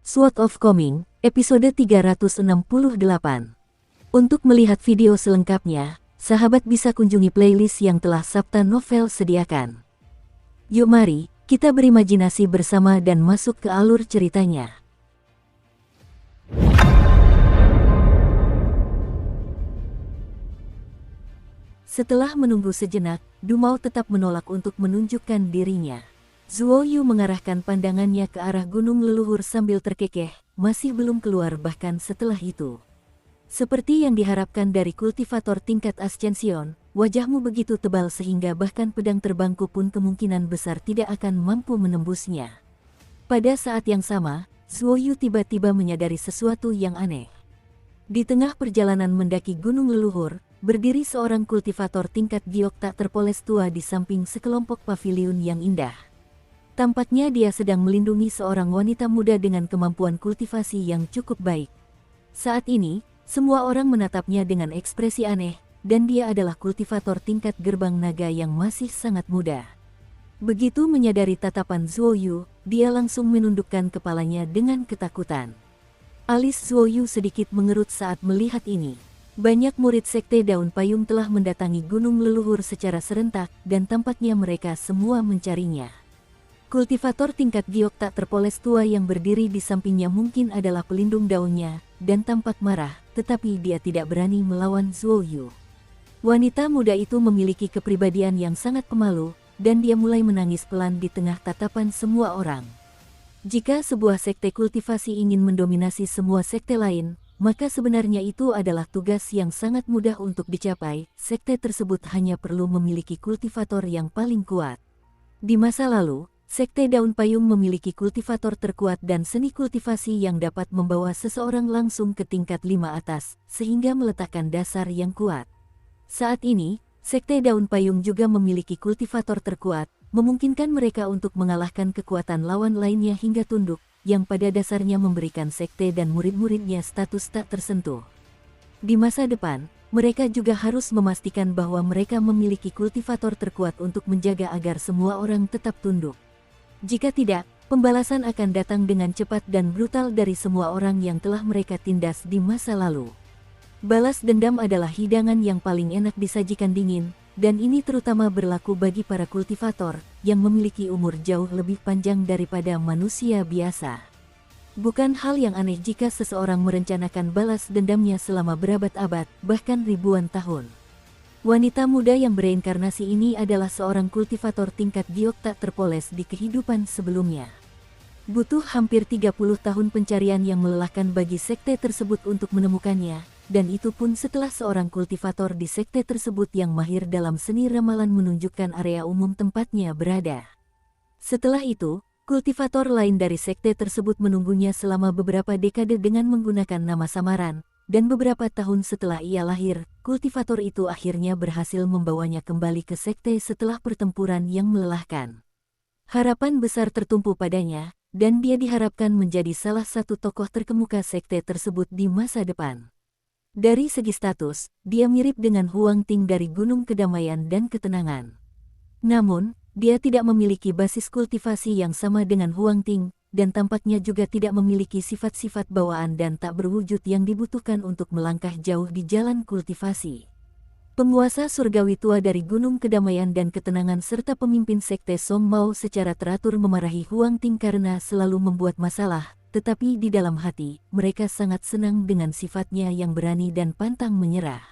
Sword of Coming, episode 368. Untuk melihat video selengkapnya, sahabat bisa kunjungi playlist yang telah Sabta Novel sediakan. Yuk mari, kita berimajinasi bersama dan masuk ke alur ceritanya. Setelah menunggu sejenak, Dumao tetap menolak untuk menunjukkan dirinya. Zuo Yu mengarahkan pandangannya ke arah gunung leluhur sambil terkekeh, masih belum keluar bahkan setelah itu. Seperti yang diharapkan dari kultivator tingkat Ascension, wajahmu begitu tebal sehingga bahkan pedang terbangku pun kemungkinan besar tidak akan mampu menembusnya. Pada saat yang sama, Zuo Yu tiba-tiba menyadari sesuatu yang aneh. Di tengah perjalanan mendaki gunung leluhur, berdiri seorang kultivator tingkat giok tak terpoles tua di samping sekelompok paviliun yang indah. Tampaknya dia sedang melindungi seorang wanita muda dengan kemampuan kultivasi yang cukup baik. Saat ini, semua orang menatapnya dengan ekspresi aneh, dan dia adalah kultivator tingkat gerbang naga yang masih sangat muda. Begitu menyadari tatapan Zuo Yu, dia langsung menundukkan kepalanya dengan ketakutan. Alis Zuo Yu sedikit mengerut saat melihat ini. Banyak murid Sekte Daun Payung telah mendatangi gunung leluhur secara serentak, dan tampaknya mereka semua mencarinya. Kultivator tingkat giok tak terpoles tua yang berdiri di sampingnya mungkin adalah pelindung daunnya, dan tampak marah, tetapi dia tidak berani melawan Zuo Yu. Wanita muda itu memiliki kepribadian yang sangat pemalu, dan dia mulai menangis pelan di tengah tatapan semua orang. Jika sebuah sekte kultivasi ingin mendominasi semua sekte lain, maka sebenarnya itu adalah tugas yang sangat mudah untuk dicapai. Sekte tersebut hanya perlu memiliki kultivator yang paling kuat. Di masa lalu, Sekte Daun Payung memiliki kultivator terkuat dan seni kultivasi yang dapat membawa seseorang langsung ke tingkat 5 atas, sehingga meletakkan dasar yang kuat. Saat ini, Sekte Daun Payung juga memiliki kultivator terkuat, memungkinkan mereka untuk mengalahkan kekuatan lawan lainnya hingga tunduk, yang pada dasarnya memberikan sekte dan murid-muridnya status tak tersentuh. Di masa depan, mereka juga harus memastikan bahwa mereka memiliki kultivator terkuat untuk menjaga agar semua orang tetap tunduk. Jika tidak, pembalasan akan datang dengan cepat dan brutal dari semua orang yang telah mereka tindas di masa lalu. Balas dendam adalah hidangan yang paling enak disajikan dingin, dan ini terutama berlaku bagi para kultivator yang memiliki umur jauh lebih panjang daripada manusia biasa. Bukan hal yang aneh jika seseorang merencanakan balas dendamnya selama berabad-abad, bahkan ribuan tahun. Wanita muda yang bereinkarnasi ini adalah seorang kultivator tingkat giok tak terpoles di kehidupan sebelumnya. Butuh hampir 30 tahun pencarian yang melelahkan bagi sekte tersebut untuk menemukannya, dan itu pun setelah seorang kultivator di sekte tersebut yang mahir dalam seni ramalan menunjukkan area umum tempatnya berada. Setelah itu, kultivator lain dari sekte tersebut menunggunya selama beberapa dekade dengan menggunakan nama samaran, dan beberapa tahun setelah ia lahir, kultivator itu akhirnya berhasil membawanya kembali ke sekte setelah pertempuran yang melelahkan. Harapan besar tertumpu padanya, dan dia diharapkan menjadi salah satu tokoh terkemuka sekte tersebut di masa depan. Dari segi status, dia mirip dengan Huang Ting dari Gunung Kedamaian dan Ketenangan. Namun, dia tidak memiliki basis kultivasi yang sama dengan Huang Ting, dan tampaknya juga tidak memiliki sifat-sifat bawaan dan tak berwujud yang dibutuhkan untuk melangkah jauh di jalan kultivasi. Penguasa surgawi tua dari Gunung Kedamaian dan Ketenangan serta pemimpin sekte Song Mao secara teratur memarahi Huang Ting karena selalu membuat masalah, tetapi di dalam hati, mereka sangat senang dengan sifatnya yang berani dan pantang menyerah.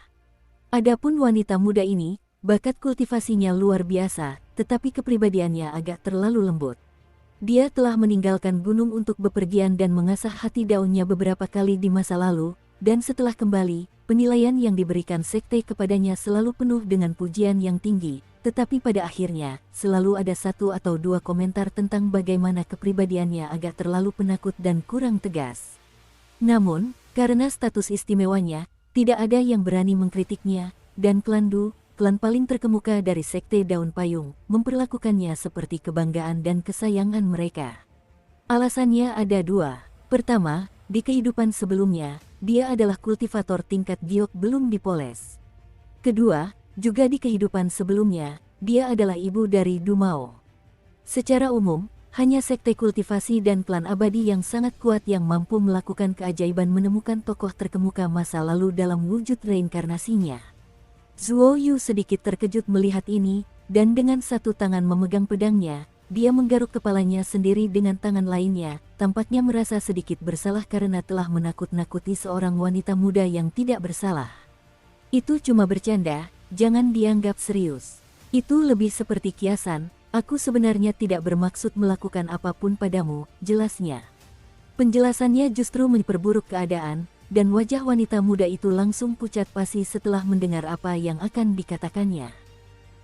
Adapun wanita muda ini, bakat kultivasinya luar biasa, tetapi kepribadiannya agak terlalu lembut. Dia telah meninggalkan gunung untuk bepergian dan mengasah hati daunnya beberapa kali di masa lalu, dan setelah kembali, penilaian yang diberikan sekte kepadanya selalu penuh dengan pujian yang tinggi, tetapi pada akhirnya, selalu ada satu atau dua komentar tentang bagaimana kepribadiannya agak terlalu penakut dan kurang tegas. Namun, karena status istimewanya, tidak ada yang berani mengkritiknya, dan klan paling terkemuka dari Sekte Daun Payung, memperlakukannya seperti kebanggaan dan kesayangan mereka. Alasannya ada dua. Pertama, di kehidupan sebelumnya, dia adalah kultivator tingkat giok belum dipoles. Kedua, juga di kehidupan sebelumnya, dia adalah ibu dari Dumao. Secara umum, Hanya sekte kultivasi dan klan abadi yang sangat kuat yang mampu melakukan keajaiban menemukan tokoh terkemuka masa lalu dalam wujud reinkarnasinya. Zuo Yu sedikit terkejut melihat ini, dan dengan satu tangan memegang pedangnya, dia menggaruk kepalanya sendiri dengan tangan lainnya, tampaknya merasa sedikit bersalah karena telah menakut-nakuti seorang wanita muda yang tidak bersalah. Itu cuma bercanda, jangan dianggap serius. Itu lebih seperti kiasan. Aku sebenarnya tidak bermaksud melakukan apapun padamu, jelasnya. Penjelasannya justru memperburuk keadaan, dan wajah wanita muda itu langsung pucat pasi setelah mendengar apa yang akan dikatakannya.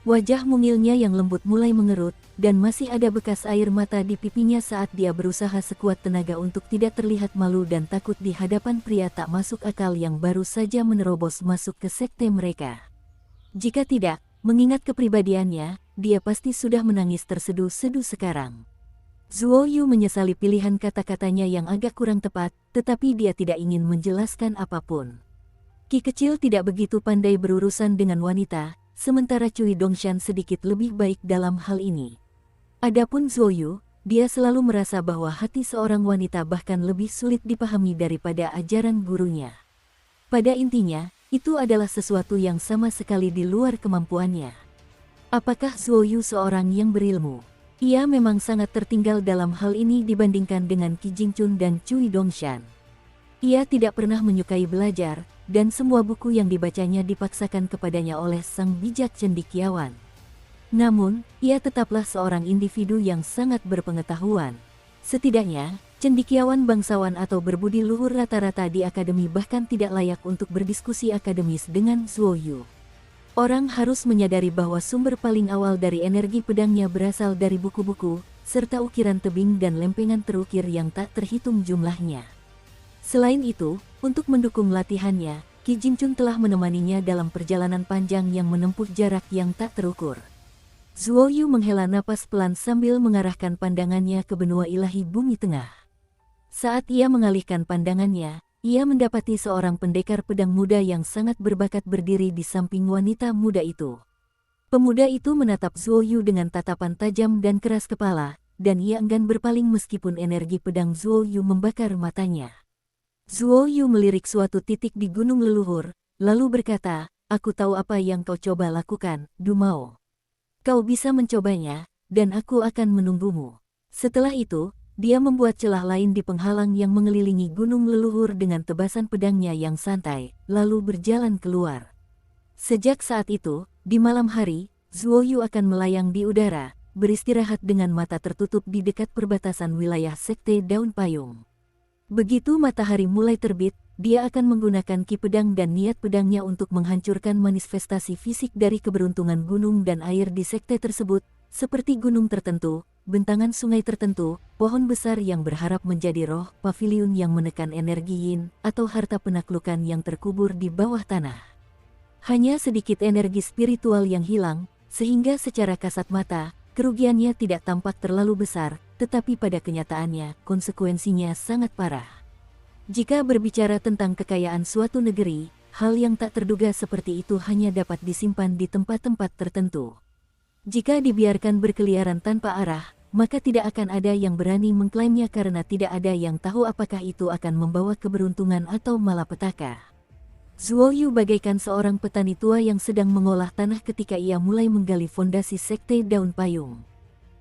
Wajah mungilnya yang lembut mulai mengerut, dan masih ada bekas air mata di pipinya saat dia berusaha sekuat tenaga untuk tidak terlihat malu dan takut di hadapan pria tak masuk akal yang baru saja menerobos masuk ke sekte mereka. Jika tidak, mengingat kepribadiannya, dia pasti sudah menangis terseduh-seduh sekarang. Zuo Yu menyesali pilihan kata-katanya yang agak kurang tepat, tetapi dia tidak ingin menjelaskan apapun. Ki kecil tidak begitu pandai berurusan dengan wanita, sementara Cui Dongshan sedikit lebih baik dalam hal ini. Adapun Zuo Yu, dia selalu merasa bahwa hati seorang wanita bahkan lebih sulit dipahami daripada ajaran gurunya. Pada intinya, itu adalah sesuatu yang sama sekali di luar kemampuannya. Apakah Zuo Yu seorang yang berilmu? Ia memang sangat tertinggal dalam hal ini dibandingkan dengan Qi Jingchun dan Cui Dongshan. Ia tidak pernah menyukai belajar, dan semua buku yang dibacanya dipaksakan kepadanya oleh sang bijak cendekiawan. Namun, ia tetaplah seorang individu yang sangat berpengetahuan. Setidaknya, cendekiawan bangsawan atau berbudi luhur rata-rata di akademi bahkan tidak layak untuk berdiskusi akademis dengan Zuo Yu. Orang harus menyadari bahwa sumber paling awal dari energi pedangnya berasal dari buku-buku, serta ukiran tebing dan lempengan terukir yang tak terhitung jumlahnya. Selain itu, untuk mendukung latihannya, Qi Jingchun telah menemaninya dalam perjalanan panjang yang menempuh jarak yang tak terukur. Zuo Yu menghela napas pelan sambil mengarahkan pandangannya ke benua ilahi bumi tengah. Saat ia mengalihkan pandangannya, ia mendapati seorang pendekar pedang muda yang sangat berbakat berdiri di samping wanita muda itu. Pemuda itu menatap Zuo Yu dengan tatapan tajam dan keras kepala, dan ia enggan berpaling meskipun energi pedang Zuo Yu membakar matanya. Zuo Yu melirik suatu titik di gunung leluhur, lalu berkata, "Aku tahu apa yang kau coba lakukan, Dumao. Kau bisa mencobanya, dan aku akan menunggumu." Setelah itu, dia membuat celah lain di penghalang yang mengelilingi gunung leluhur dengan tebasan pedangnya yang santai, lalu berjalan keluar. Sejak saat itu, di malam hari, Zuo Yu akan melayang di udara, beristirahat dengan mata tertutup di dekat perbatasan wilayah sekte daun payung. Begitu matahari mulai terbit, dia akan menggunakan ki pedang dan niat pedangnya untuk menghancurkan manifestasi fisik dari keberuntungan gunung dan air di sekte tersebut, seperti gunung tertentu, bentangan sungai tertentu, pohon besar yang berharap menjadi roh, paviliun yang menekan energi yin, atau harta penaklukan yang terkubur di bawah tanah. Hanya sedikit energi spiritual yang hilang, sehingga secara kasat mata, kerugiannya tidak tampak terlalu besar, tetapi pada kenyataannya, konsekuensinya sangat parah. Jika berbicara tentang kekayaan suatu negeri, hal yang tak terduga seperti itu hanya dapat disimpan di tempat-tempat tertentu. Jika dibiarkan berkeliaran tanpa arah, maka tidak akan ada yang berani mengklaimnya karena tidak ada yang tahu apakah itu akan membawa keberuntungan atau malapetaka. Zuo Yu bagaikan seorang petani tua yang sedang mengolah tanah ketika ia mulai menggali fondasi sekte daun payung.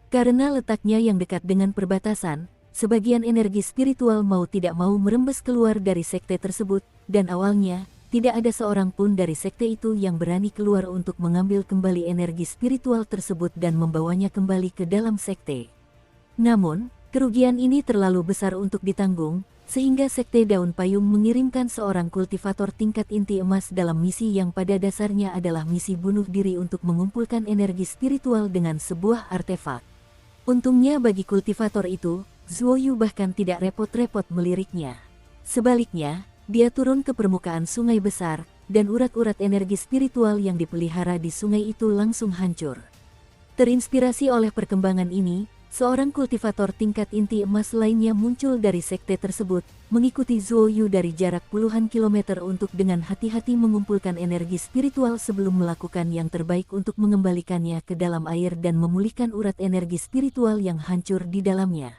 Karena letaknya yang dekat dengan perbatasan, sebagian energi spiritual mau tidak mau merembes keluar dari sekte tersebut, dan awalnya, tidak ada seorang pun dari sekte itu yang berani keluar untuk mengambil kembali energi spiritual tersebut dan membawanya kembali ke dalam sekte. Namun, kerugian ini terlalu besar untuk ditanggung, sehingga sekte daun payung mengirimkan seorang kultivator tingkat inti emas dalam misi yang pada dasarnya adalah misi bunuh diri untuk mengumpulkan energi spiritual dengan sebuah artefak. Untungnya bagi kultivator itu, Zuo Yu bahkan tidak repot-repot meliriknya. Sebaliknya, dia turun ke permukaan sungai besar, dan urat-urat energi spiritual yang dipelihara di sungai itu langsung hancur. Terinspirasi oleh perkembangan ini, seorang kultivator tingkat inti emas lainnya muncul dari sekte tersebut, mengikuti Zuo Yu dari jarak puluhan kilometer untuk dengan hati-hati mengumpulkan energi spiritual sebelum melakukan yang terbaik untuk mengembalikannya ke dalam air dan memulihkan urat energi spiritual yang hancur di dalamnya.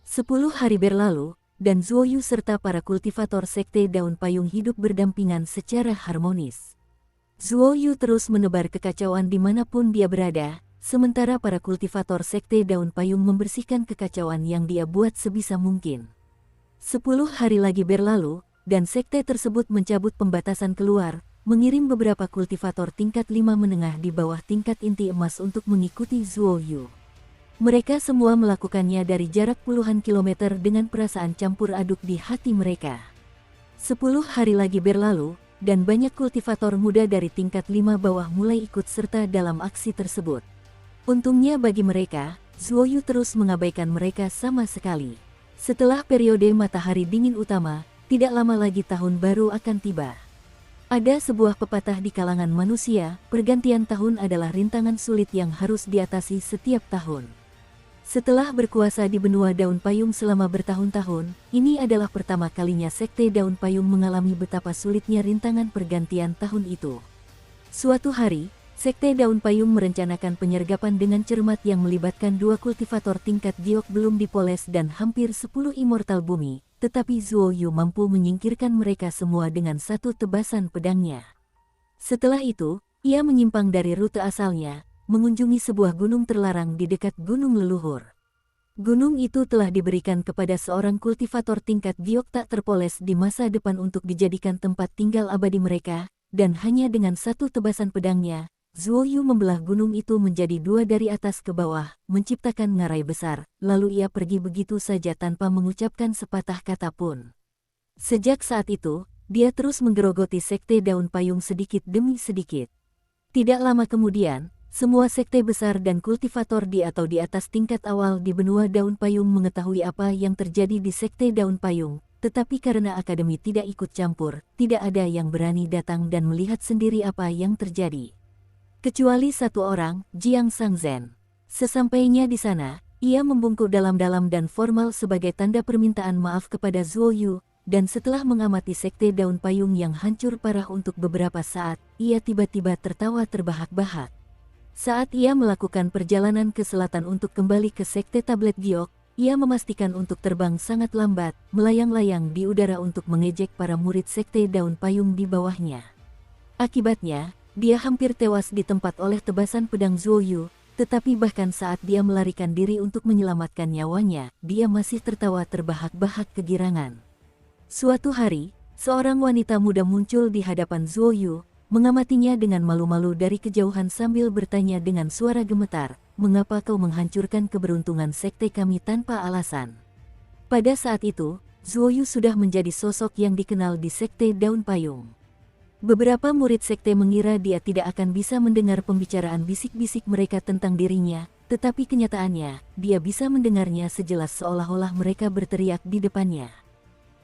10 hari berlalu, dan Zuo Yu serta para kultivator sekte daun payung hidup berdampingan secara harmonis. Zuo Yu terus menebar kekacauan dimanapun dia berada, sementara para kultivator sekte daun payung membersihkan kekacauan yang dia buat sebisa mungkin. 10 hari lagi berlalu, dan sekte tersebut mencabut pembatasan keluar, mengirim beberapa kultivator tingkat 5 menengah di bawah tingkat inti emas untuk mengikuti Zuo Yu. Mereka semua melakukannya dari jarak puluhan kilometer dengan perasaan campur aduk di hati mereka. 10 hari lagi berlalu, dan banyak kultivator muda dari tingkat 5 bawah mulai ikut serta dalam aksi tersebut. Untungnya bagi mereka, Zuo Yu terus mengabaikan mereka sama sekali. Setelah periode matahari dingin utama, tidak lama lagi tahun baru akan tiba. Ada sebuah pepatah di kalangan manusia, pergantian tahun adalah rintangan sulit yang harus diatasi setiap tahun. Setelah berkuasa di benua daun payung selama bertahun-tahun, ini adalah pertama kalinya sekte daun payung mengalami betapa sulitnya rintangan pergantian tahun itu. Suatu hari, sekte daun payung merencanakan penyergapan dengan cermat yang melibatkan 2 kultivator tingkat giok belum dipoles dan hampir 10 immortal bumi, tetapi Zuo Yu mampu menyingkirkan mereka semua dengan satu tebasan pedangnya. Setelah itu, ia menyimpang dari rute asalnya, mengunjungi sebuah gunung terlarang di dekat gunung leluhur. Gunung itu telah diberikan kepada seorang kultivator tingkat giok tak terpoles di masa depan untuk dijadikan tempat tinggal abadi mereka, dan hanya dengan satu tebasan pedangnya, Zuo Yu membelah gunung itu menjadi 2 dari atas ke bawah, menciptakan ngarai besar, lalu ia pergi begitu saja tanpa mengucapkan sepatah kata pun. Sejak saat itu, dia terus menggerogoti sekte daun payung sedikit demi sedikit. Tidak lama kemudian, semua sekte besar dan kultivator di atau di atas tingkat awal di benua daun payung mengetahui apa yang terjadi di sekte daun payung, tetapi karena akademi tidak ikut campur, tidak ada yang berani datang dan melihat sendiri apa yang terjadi. Kecuali satu orang, Jiang Sangzhen. Sesampainya di sana, ia membungkuk dalam-dalam dan formal sebagai tanda permintaan maaf kepada Zuo Yu, dan setelah mengamati sekte daun payung yang hancur parah untuk beberapa saat, ia tiba-tiba tertawa terbahak-bahak. Saat ia melakukan perjalanan ke selatan untuk kembali ke sekte tablet giok, ia memastikan untuk terbang sangat lambat, melayang-layang di udara untuk mengejek para murid sekte daun payung di bawahnya. Akibatnya, dia hampir tewas di tempat oleh tebasan pedang Zuo Yu, tetapi bahkan saat dia melarikan diri untuk menyelamatkan nyawanya, dia masih tertawa terbahak-bahak kegirangan. Suatu hari, seorang wanita muda muncul di hadapan Zuo Yu, mengamatinya dengan malu-malu dari kejauhan sambil bertanya dengan suara gemetar, "Mengapa kau menghancurkan keberuntungan sekte kami tanpa alasan?" Pada saat itu, Zuo Yu sudah menjadi sosok yang dikenal di sekte daun payung. Beberapa murid sekte mengira dia tidak akan bisa mendengar pembicaraan bisik-bisik mereka tentang dirinya, tetapi kenyataannya, dia bisa mendengarnya sejelas seolah-olah mereka berteriak di depannya.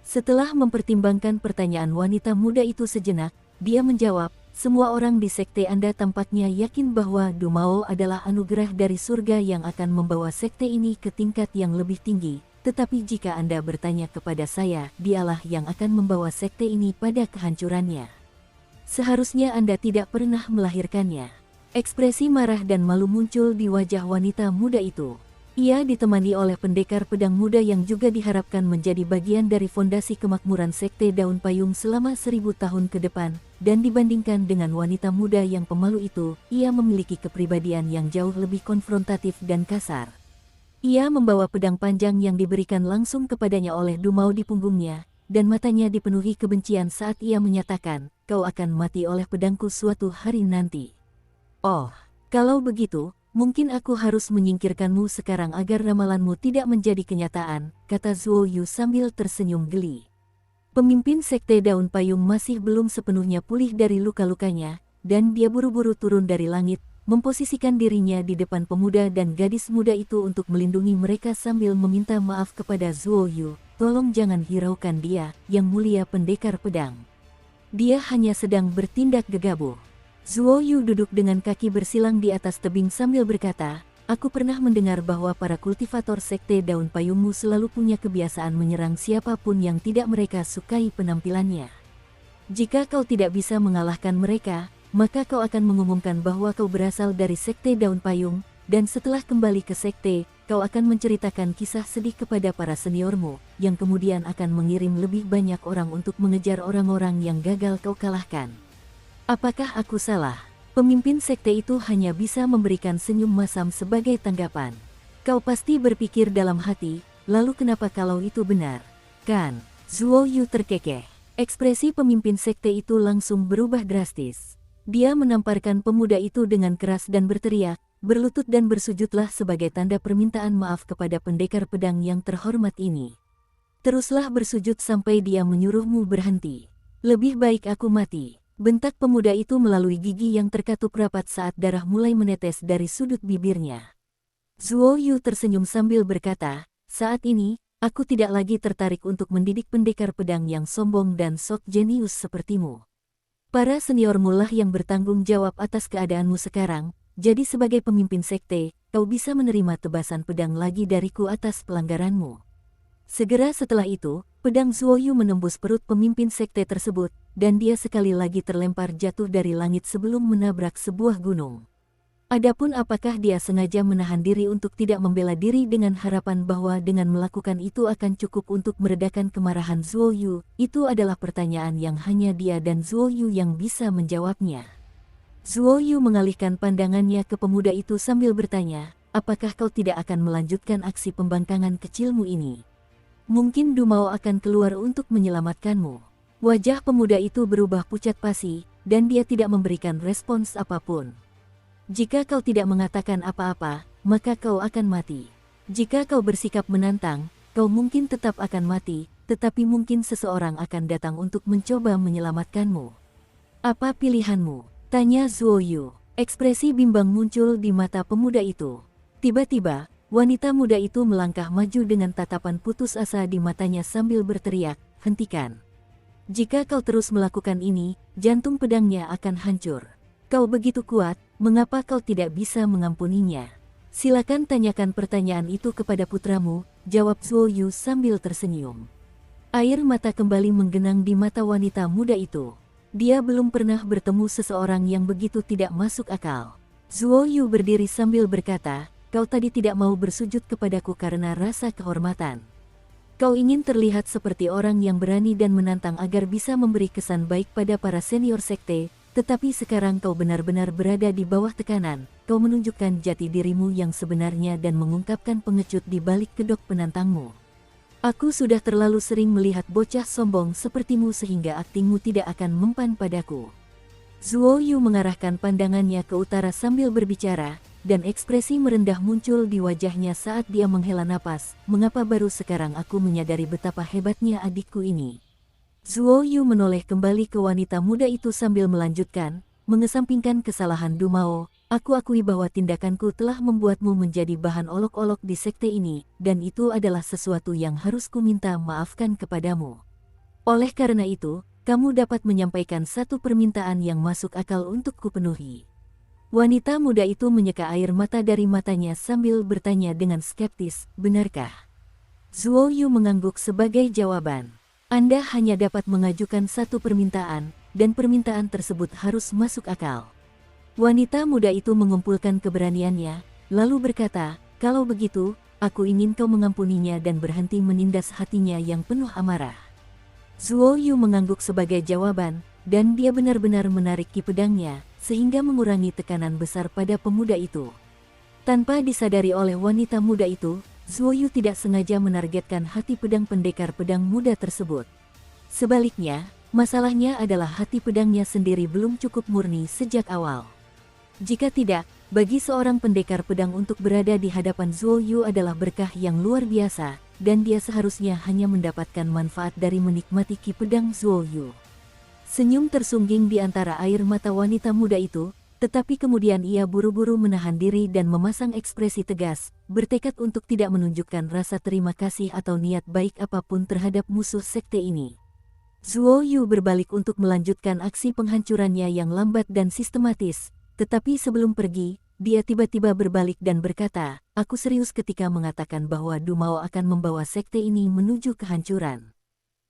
Setelah mempertimbangkan pertanyaan wanita muda itu sejenak, dia menjawab, "Semua orang di sekte Anda tampaknya yakin bahwa Dumao adalah anugerah dari surga yang akan membawa sekte ini ke tingkat yang lebih tinggi, tetapi jika Anda bertanya kepada saya, dialah yang akan membawa sekte ini pada kehancurannya. Seharusnya Anda tidak pernah melahirkannya." Ekspresi marah dan malu muncul di wajah wanita muda itu. Ia ditemani oleh pendekar pedang muda yang juga diharapkan menjadi bagian dari fondasi kemakmuran sekte daun payung selama 1000 tahun ke depan, dan dibandingkan dengan wanita muda yang pemalu itu, ia memiliki kepribadian yang jauh lebih konfrontatif dan kasar. Ia membawa pedang panjang yang diberikan langsung kepadanya oleh Dumao di punggungnya, dan matanya dipenuhi kebencian saat ia menyatakan, "Kau akan mati oleh pedangku suatu hari nanti." "Oh, kalau begitu, mungkin aku harus menyingkirkanmu sekarang agar ramalanmu tidak menjadi kenyataan," kata Zuo Yu sambil tersenyum geli. Pemimpin sekte daun payung masih belum sepenuhnya pulih dari luka-lukanya, dan dia buru-buru turun dari langit, memposisikan dirinya di depan pemuda dan gadis muda itu untuk melindungi mereka sambil meminta maaf kepada Zuo Yu. "Tolong jangan hiraukan dia, yang mulia pendekar pedang. Dia hanya sedang bertindak gegabah." Zuo Yu duduk dengan kaki bersilang di atas tebing sambil berkata, aku pernah mendengar bahwa para kultivator sekte daun payungmu selalu punya kebiasaan menyerang siapapun yang tidak mereka sukai penampilannya. Jika kau tidak bisa mengalahkan mereka, maka kau akan mengumumkan bahwa kau berasal dari sekte daun payung, dan setelah kembali ke sekte, kau akan menceritakan kisah sedih kepada para seniormu, yang kemudian akan mengirim lebih banyak orang untuk mengejar orang-orang yang gagal kau kalahkan. Apakah aku salah? Pemimpin sekte itu hanya bisa memberikan senyum masam sebagai tanggapan. Kau pasti berpikir dalam hati, lalu kenapa kalau itu benar? Kan? Zuo Yu terkekeh. Ekspresi pemimpin sekte itu langsung berubah drastis. Dia menamparkan pemuda itu dengan keras dan berteriak, berlutut dan bersujudlah sebagai tanda permintaan maaf kepada pendekar pedang yang terhormat ini. Teruslah bersujud sampai dia menyuruhmu berhenti. Lebih baik aku mati. Bentak pemuda itu melalui gigi yang terkatup rapat saat darah mulai menetes dari sudut bibirnya. Zuo Yu tersenyum sambil berkata, saat ini, aku tidak lagi tertarik untuk mendidik pendekar pedang yang sombong dan sok jenius sepertimu. Para seniormu lah yang bertanggung jawab atas keadaanmu sekarang, jadi sebagai pemimpin sekte, kau bisa menerima tebasan pedang lagi dariku atas pelanggaranmu. Segera setelah itu, pedang Zuo Yu menembus perut pemimpin sekte tersebut, dan dia sekali lagi terlempar jatuh dari langit sebelum menabrak sebuah gunung. Adapun apakah dia sengaja menahan diri untuk tidak membela diri dengan harapan bahwa dengan melakukan itu akan cukup untuk meredakan kemarahan Zuo Yu, itu adalah pertanyaan yang hanya dia dan Zuo Yu yang bisa menjawabnya. Zuo Yu mengalihkan pandangannya ke pemuda itu sambil bertanya, apakah kau tidak akan melanjutkan aksi pembangkangan kecilmu ini? Mungkin Dumao akan keluar untuk menyelamatkanmu. Wajah pemuda itu berubah pucat pasi, dan dia tidak memberikan respons apapun. Jika kau tidak mengatakan apa-apa, maka kau akan mati. Jika kau bersikap menantang, kau mungkin tetap akan mati, tetapi mungkin seseorang akan datang untuk mencoba menyelamatkanmu. Apa pilihanmu? Tanya Zuo Yu. Ekspresi bimbang muncul di mata pemuda itu. Tiba-tiba, wanita muda itu melangkah maju dengan tatapan putus asa di matanya sambil berteriak, hentikan. Jika kau terus melakukan ini, jantung pedangnya akan hancur. Kau begitu kuat, mengapa kau tidak bisa mengampuninya? Silakan tanyakan pertanyaan itu kepada putramu, jawab Zuo Yu sambil tersenyum. Air mata kembali menggenang di mata wanita muda itu. Dia belum pernah bertemu seseorang yang begitu tidak masuk akal. Zuo Yu berdiri sambil berkata, kau tadi tidak mau bersujud kepadaku karena rasa kehormatan. Kau ingin terlihat seperti orang yang berani dan menantang agar bisa memberi kesan baik pada para senior sekte, tetapi sekarang kau benar-benar berada di bawah tekanan, kau menunjukkan jati dirimu yang sebenarnya dan mengungkapkan pengecut di balik kedok penantangmu. Aku sudah terlalu sering melihat bocah sombong sepertimu sehingga aktingmu tidak akan mempan padaku. Zuo Yu mengarahkan pandangannya ke utara sambil berbicara, dan ekspresi merendah muncul di wajahnya saat dia menghela napas. Mengapa baru sekarang aku menyadari betapa hebatnya adikku ini? Zuo Yu menoleh kembali ke wanita muda itu sambil melanjutkan, mengesampingkan kesalahan Dumao, aku akui bahwa tindakanku telah membuatmu menjadi bahan olok-olok di sekte ini, dan itu adalah sesuatu yang harus kuminta maafkan kepadamu. Oleh karena itu, kamu dapat menyampaikan satu permintaan yang masuk akal untuk kupenuhi. Wanita muda itu menyeka air mata dari matanya sambil bertanya dengan skeptis, benarkah? Zuo Yu mengangguk sebagai jawaban. Anda hanya dapat mengajukan satu permintaan, dan permintaan tersebut harus masuk akal. Wanita muda itu mengumpulkan keberaniannya, lalu berkata, kalau begitu, aku ingin kau mengampuninya dan berhenti menindas hatinya yang penuh amarah. Zuo Yu mengangguk sebagai jawaban, dan dia benar-benar menarik ki pedangnya, sehingga mengurangi tekanan besar pada pemuda itu. Tanpa disadari oleh wanita muda itu, Zuo Yu tidak sengaja menargetkan hati pedang pendekar pedang muda tersebut. Sebaliknya, masalahnya adalah hati pedangnya sendiri belum cukup murni sejak awal. Jika tidak, bagi seorang pendekar pedang untuk berada di hadapan Zuo Yu adalah berkah yang luar biasa, dan dia seharusnya hanya mendapatkan manfaat dari menikmati ki pedang Zuo Yu. Senyum tersungging di antara air mata wanita muda itu, tetapi kemudian ia buru-buru menahan diri dan memasang ekspresi tegas, bertekad untuk tidak menunjukkan rasa terima kasih atau niat baik apapun terhadap musuh sekte ini. Zuo Yu berbalik untuk melanjutkan aksi penghancurannya yang lambat dan sistematis, tetapi sebelum pergi, dia tiba-tiba berbalik dan berkata, "Aku serius ketika mengatakan bahwa Dumao akan membawa sekte ini menuju kehancuran.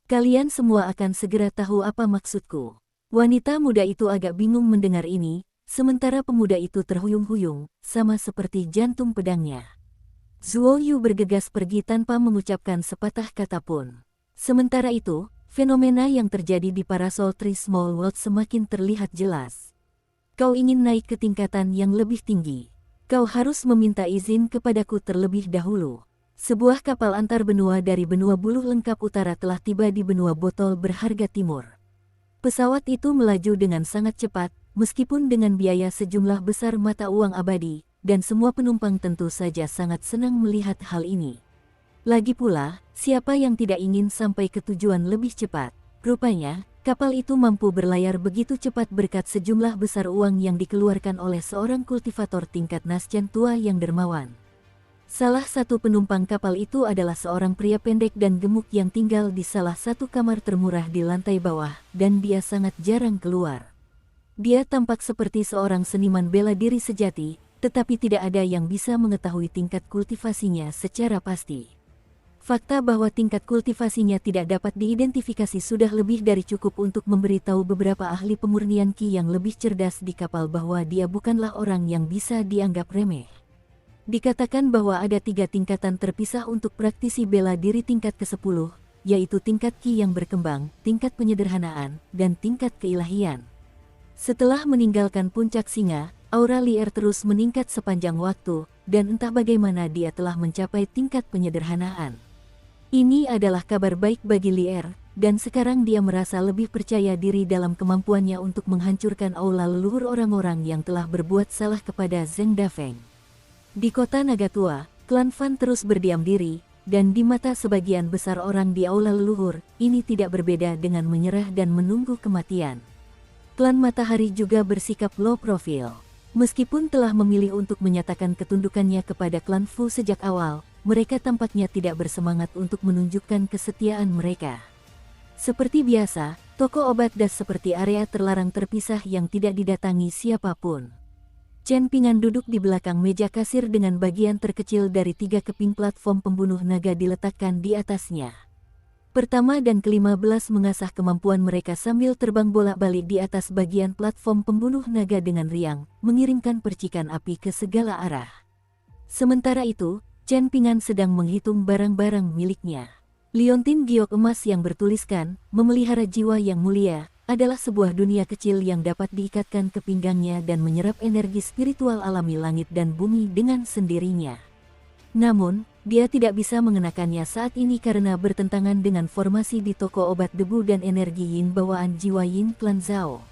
Kalian semua akan segera tahu apa maksudku." Wanita muda itu agak bingung mendengar ini, sementara pemuda itu terhuyung-huyung, sama seperti jantung pedangnya. Zuo Yu bergegas pergi tanpa mengucapkan sepatah kata pun. Sementara itu, fenomena yang terjadi di Parasol Tree Small World semakin terlihat jelas. Kau ingin naik ke tingkatan yang lebih tinggi. Kau harus meminta izin kepadaku terlebih dahulu. Sebuah kapal antar benua dari benua buluh lengkap utara telah tiba di benua botol berharga timur. Pesawat itu melaju dengan sangat cepat, meskipun dengan biaya sejumlah besar mata uang abadi, dan semua penumpang tentu saja sangat senang melihat hal ini. Lagi pula, siapa yang tidak ingin sampai ke tujuan lebih cepat? Rupanya, kapal itu mampu berlayar begitu cepat berkat sejumlah besar uang yang dikeluarkan oleh seorang kultivator tingkat Naskyan tua yang dermawan. Salah satu penumpang kapal itu adalah seorang pria pendek dan gemuk yang tinggal di salah satu kamar termurah di lantai bawah, dan dia sangat jarang keluar. Dia tampak seperti seorang seniman bela diri sejati, tetapi tidak ada yang bisa mengetahui tingkat kultivasinya secara pasti. Fakta bahwa tingkat kultivasinya tidak dapat diidentifikasi sudah lebih dari cukup untuk memberitahu beberapa ahli pemurnian Qi yang lebih cerdas di kapal bahwa dia bukanlah orang yang bisa dianggap remeh. Dikatakan bahwa ada 3 tingkatan terpisah untuk praktisi bela diri tingkat ke-10, yaitu tingkat Qi yang berkembang, tingkat penyederhanaan, dan tingkat keilahian. Setelah meninggalkan puncak singa, aura Lier terus meningkat sepanjang waktu, dan entah bagaimana dia telah mencapai tingkat penyederhanaan. Ini adalah kabar baik bagi Lier, dan sekarang dia merasa lebih percaya diri dalam kemampuannya untuk menghancurkan aula leluhur orang-orang yang telah berbuat salah kepada Zheng Dafeng. Di kota Nagatua, klan Fan terus berdiam diri, dan di mata sebagian besar orang di aula leluhur, ini tidak berbeda dengan menyerah dan menunggu kematian. Klan Matahari juga bersikap low profile. Meskipun telah memilih untuk menyatakan ketundukannya kepada klan Fu sejak awal, mereka tampaknya tidak bersemangat untuk menunjukkan kesetiaan mereka. Seperti biasa, toko obat das seperti area terlarang terpisah yang tidak didatangi siapapun. Chen Pingan duduk di belakang meja kasir dengan bagian terkecil dari 3 keping platform pembunuh naga diletakkan di atasnya. Pertama dan ke-15 mengasah kemampuan mereka sambil terbang bolak-balik di atas bagian platform pembunuh naga dengan riang, mengirimkan percikan api ke segala arah. Sementara itu, Chen Pingan sedang menghitung barang-barang miliknya. Liontin giok emas yang bertuliskan, "Memelihara jiwa yang mulia," adalah sebuah dunia kecil yang dapat diikatkan ke pinggangnya dan menyerap energi spiritual alami langit dan bumi dengan sendirinya. Namun, dia tidak bisa mengenakannya saat ini karena bertentangan dengan formasi di toko obat debu dan energi yin bawaan jiwa yin klan Zhao.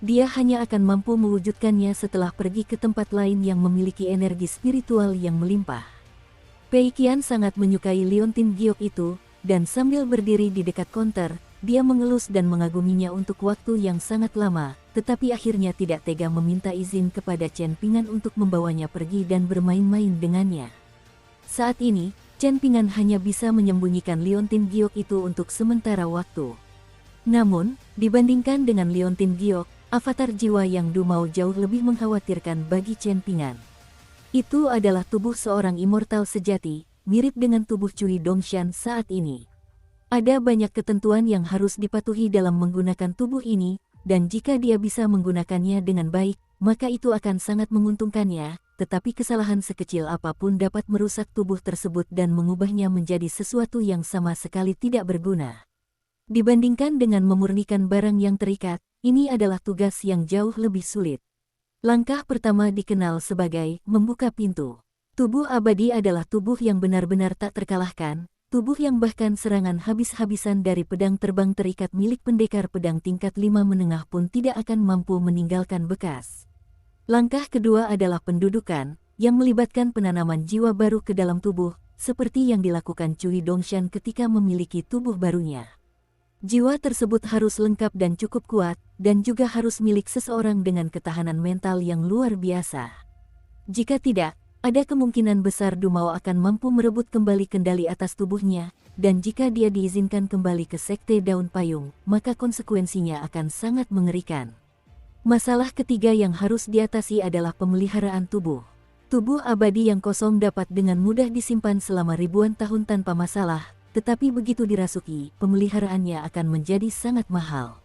Dia hanya akan mampu mewujudkannya setelah pergi ke tempat lain yang memiliki energi spiritual yang melimpah. Pei Qian sangat menyukai liontin giok itu, dan sambil berdiri di dekat konter, dia mengelus dan mengaguminya untuk waktu yang sangat lama, tetapi akhirnya tidak tega meminta izin kepada Chen Pingan untuk membawanya pergi dan bermain-main dengannya. Saat ini, Chen Pingan hanya bisa menyembunyikan liontin giok itu untuk sementara waktu. Namun, dibandingkan dengan liontin giok, avatar jiwa yang Dumao jauh lebih mengkhawatirkan bagi Chen Pingan. Itu adalah tubuh seorang immortal sejati, mirip dengan tubuh Cui Dongshan saat ini. Ada banyak ketentuan yang harus dipatuhi dalam menggunakan tubuh ini, dan jika dia bisa menggunakannya dengan baik, maka itu akan sangat menguntungkannya, tetapi kesalahan sekecil apapun dapat merusak tubuh tersebut dan mengubahnya menjadi sesuatu yang sama sekali tidak berguna. Dibandingkan dengan memurnikan barang yang terikat, ini adalah tugas yang jauh lebih sulit. Langkah pertama dikenal sebagai membuka pintu. Tubuh abadi adalah tubuh yang benar-benar tak terkalahkan, tubuh yang bahkan serangan habis-habisan dari pedang terbang terikat milik pendekar pedang tingkat 5 menengah pun tidak akan mampu meninggalkan bekas. Langkah kedua adalah pendudukan, yang melibatkan penanaman jiwa baru ke dalam tubuh, seperti yang dilakukan Cui Dongshan ketika memiliki tubuh barunya. Jiwa tersebut harus lengkap dan cukup kuat, dan juga harus milik seseorang dengan ketahanan mental yang luar biasa. Jika tidak, ada kemungkinan besar Dumao akan mampu merebut kembali kendali atas tubuhnya, dan jika dia diizinkan kembali ke Sekte Daun Payung, maka konsekuensinya akan sangat mengerikan. Masalah ketiga yang harus diatasi adalah pemeliharaan tubuh. Tubuh abadi yang kosong dapat dengan mudah disimpan selama ribuan tahun tanpa masalah, tetapi begitu dirasuki, pemeliharaannya akan menjadi sangat mahal.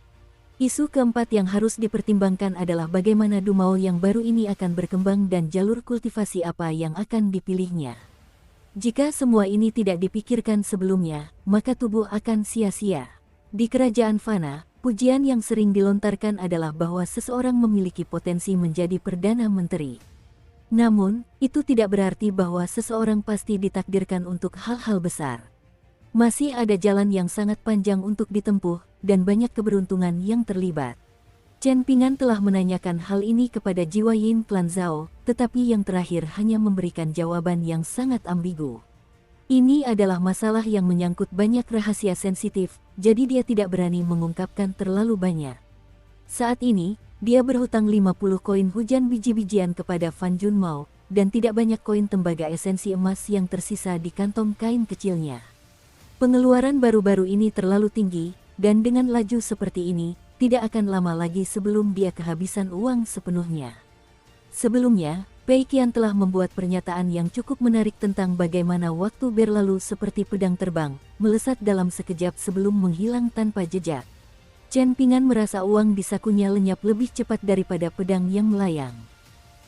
Isu keempat yang harus dipertimbangkan adalah bagaimana Dumau yang baru ini akan berkembang dan jalur kultivasi apa yang akan dipilihnya. Jika semua ini tidak dipikirkan sebelumnya, maka tubuh akan sia-sia. Di kerajaan Fana, pujian yang sering dilontarkan adalah bahwa seseorang memiliki potensi menjadi Perdana Menteri. Namun, itu tidak berarti bahwa seseorang pasti ditakdirkan untuk hal-hal besar. Masih ada jalan yang sangat panjang untuk ditempuh, dan banyak keberuntungan yang terlibat. Chen Ping'an telah menanyakan hal ini kepada Jiwa Yin Clan Zhao, tetapi yang terakhir hanya memberikan jawaban yang sangat ambigu. Ini adalah masalah yang menyangkut banyak rahasia sensitif, jadi dia tidak berani mengungkapkan terlalu banyak. Saat ini, dia berhutang 50 koin hujan biji-bijian kepada Fan Junmao, dan tidak banyak koin tembaga esensi emas yang tersisa di kantong kain kecilnya. Pengeluaran baru-baru ini terlalu tinggi, dan dengan laju seperti ini, tidak akan lama lagi sebelum dia kehabisan uang sepenuhnya. Sebelumnya, Pei Qian telah membuat pernyataan yang cukup menarik tentang bagaimana waktu berlalu seperti pedang terbang, melesat dalam sekejap sebelum menghilang tanpa jejak. Chen Ping'an merasa uang di sakunya lenyap lebih cepat daripada pedang yang melayang.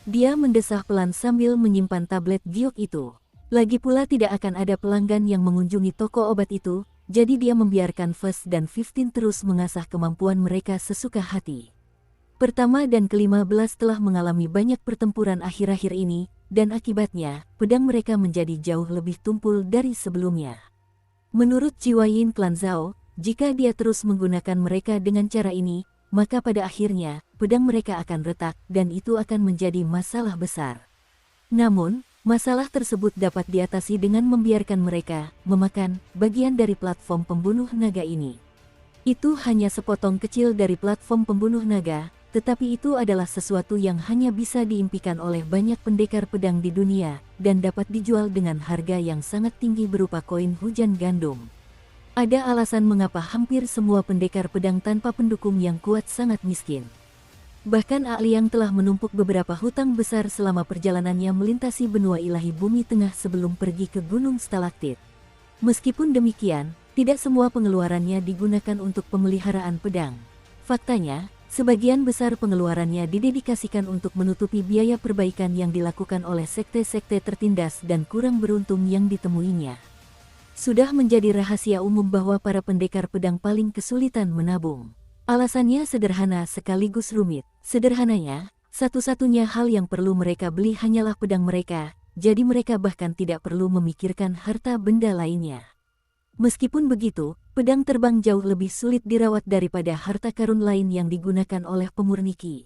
Dia mendesah pelan sambil menyimpan tablet giok itu. Lagi pula tidak akan ada pelanggan yang mengunjungi toko obat itu, jadi dia membiarkan First dan 15 terus mengasah kemampuan mereka sesuka hati. Pertama dan ke-15 telah mengalami banyak pertempuran akhir-akhir ini, dan akibatnya, pedang mereka menjadi jauh lebih tumpul dari sebelumnya. Menurut Jiwa Yin Clan Zhao, jika dia terus menggunakan mereka dengan cara ini, maka pada akhirnya, pedang mereka akan retak dan itu akan menjadi masalah besar. Namun, masalah tersebut dapat diatasi dengan membiarkan mereka memakan bagian dari platform pembunuh naga ini. Itu hanya sepotong kecil dari platform pembunuh naga, tetapi itu adalah sesuatu yang hanya bisa diimpikan oleh banyak pendekar pedang di dunia, dan dapat dijual dengan harga yang sangat tinggi berupa koin hujan gandum. Ada alasan mengapa hampir semua pendekar pedang tanpa pendukung yang kuat sangat miskin. Bahkan Liang telah menumpuk beberapa hutang besar selama perjalanannya melintasi benua ilahi bumi tengah sebelum pergi ke Gunung Stalaktit. Meskipun demikian, tidak semua pengeluarannya digunakan untuk pemeliharaan pedang. Faktanya, sebagian besar pengeluarannya didedikasikan untuk menutupi biaya perbaikan yang dilakukan oleh sekte-sekte tertindas dan kurang beruntung yang ditemuinya. Sudah menjadi rahasia umum bahwa para pendekar pedang paling kesulitan menabung. Alasannya sederhana sekaligus rumit. Sederhananya, satu-satunya hal yang perlu mereka beli hanyalah pedang mereka, jadi mereka bahkan tidak perlu memikirkan harta benda lainnya. Meskipun begitu, pedang terbang jauh lebih sulit dirawat daripada harta karun lain yang digunakan oleh pemurniki.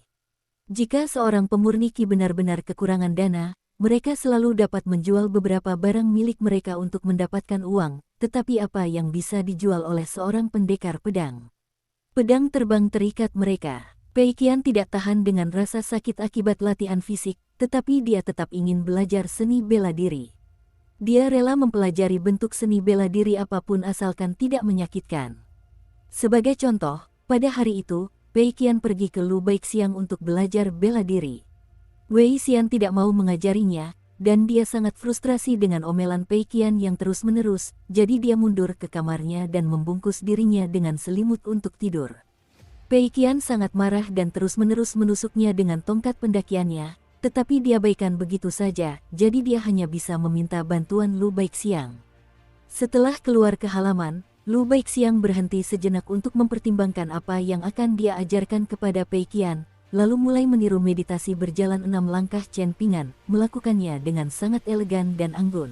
Jika seorang pemurniki benar-benar kekurangan dana, mereka selalu dapat menjual beberapa barang milik mereka untuk mendapatkan uang, tetapi apa yang bisa dijual oleh seorang pendekar pedang? Pedang terbang terikat mereka. Pei Qian tidak tahan dengan rasa sakit akibat latihan fisik, tetapi dia tetap ingin belajar seni bela diri. Dia rela mempelajari bentuk seni bela diri apapun asalkan tidak menyakitkan. Sebagai contoh, pada hari itu, Pei Qian pergi ke Lu Baixiang untuk belajar bela diri. Wei Xian tidak mau mengajarinya, dan dia sangat frustrasi dengan omelan Pei Qian yang terus-menerus, jadi dia mundur ke kamarnya dan membungkus dirinya dengan selimut untuk tidur. Pei Qian sangat marah dan terus-menerus menusuknya dengan tongkat pendakiannya, tetapi diabaikan begitu saja, jadi dia hanya bisa meminta bantuan Lu Baixiang. Setelah keluar ke halaman, Lu Baixiang berhenti sejenak untuk mempertimbangkan apa yang akan dia ajarkan kepada Pei Qian, lalu mulai meniru meditasi berjalan 6 langkah Chen Ping'an, melakukannya dengan sangat elegan dan anggun.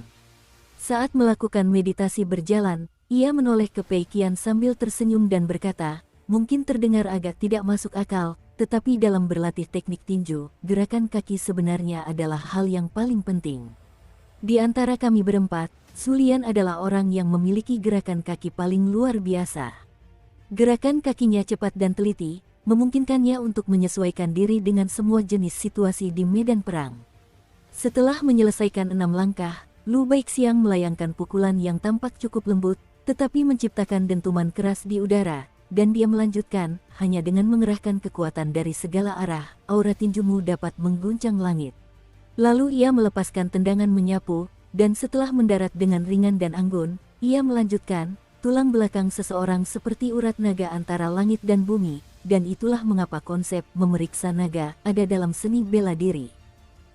Saat melakukan meditasi berjalan, ia menoleh ke Pei Qian sambil tersenyum dan berkata, mungkin terdengar agak tidak masuk akal, tetapi dalam berlatih teknik tinju, gerakan kaki sebenarnya adalah hal yang paling penting. Di antara kami berempat, Sulian adalah orang yang memiliki gerakan kaki paling luar biasa. Gerakan kakinya cepat dan teliti, memungkinkannya untuk menyesuaikan diri dengan semua jenis situasi di medan perang. Setelah menyelesaikan 6 langkah, Lu Baixiang melayangkan pukulan yang tampak cukup lembut, tetapi menciptakan dentuman keras di udara, dan dia melanjutkan, hanya dengan mengerahkan kekuatan dari segala arah, aura tinjumu dapat mengguncang langit. Lalu ia melepaskan tendangan menyapu, dan setelah mendarat dengan ringan dan anggun, ia melanjutkan, tulang belakang seseorang seperti urat naga antara langit dan bumi, dan itulah mengapa konsep memeriksa naga ada dalam seni bela diri.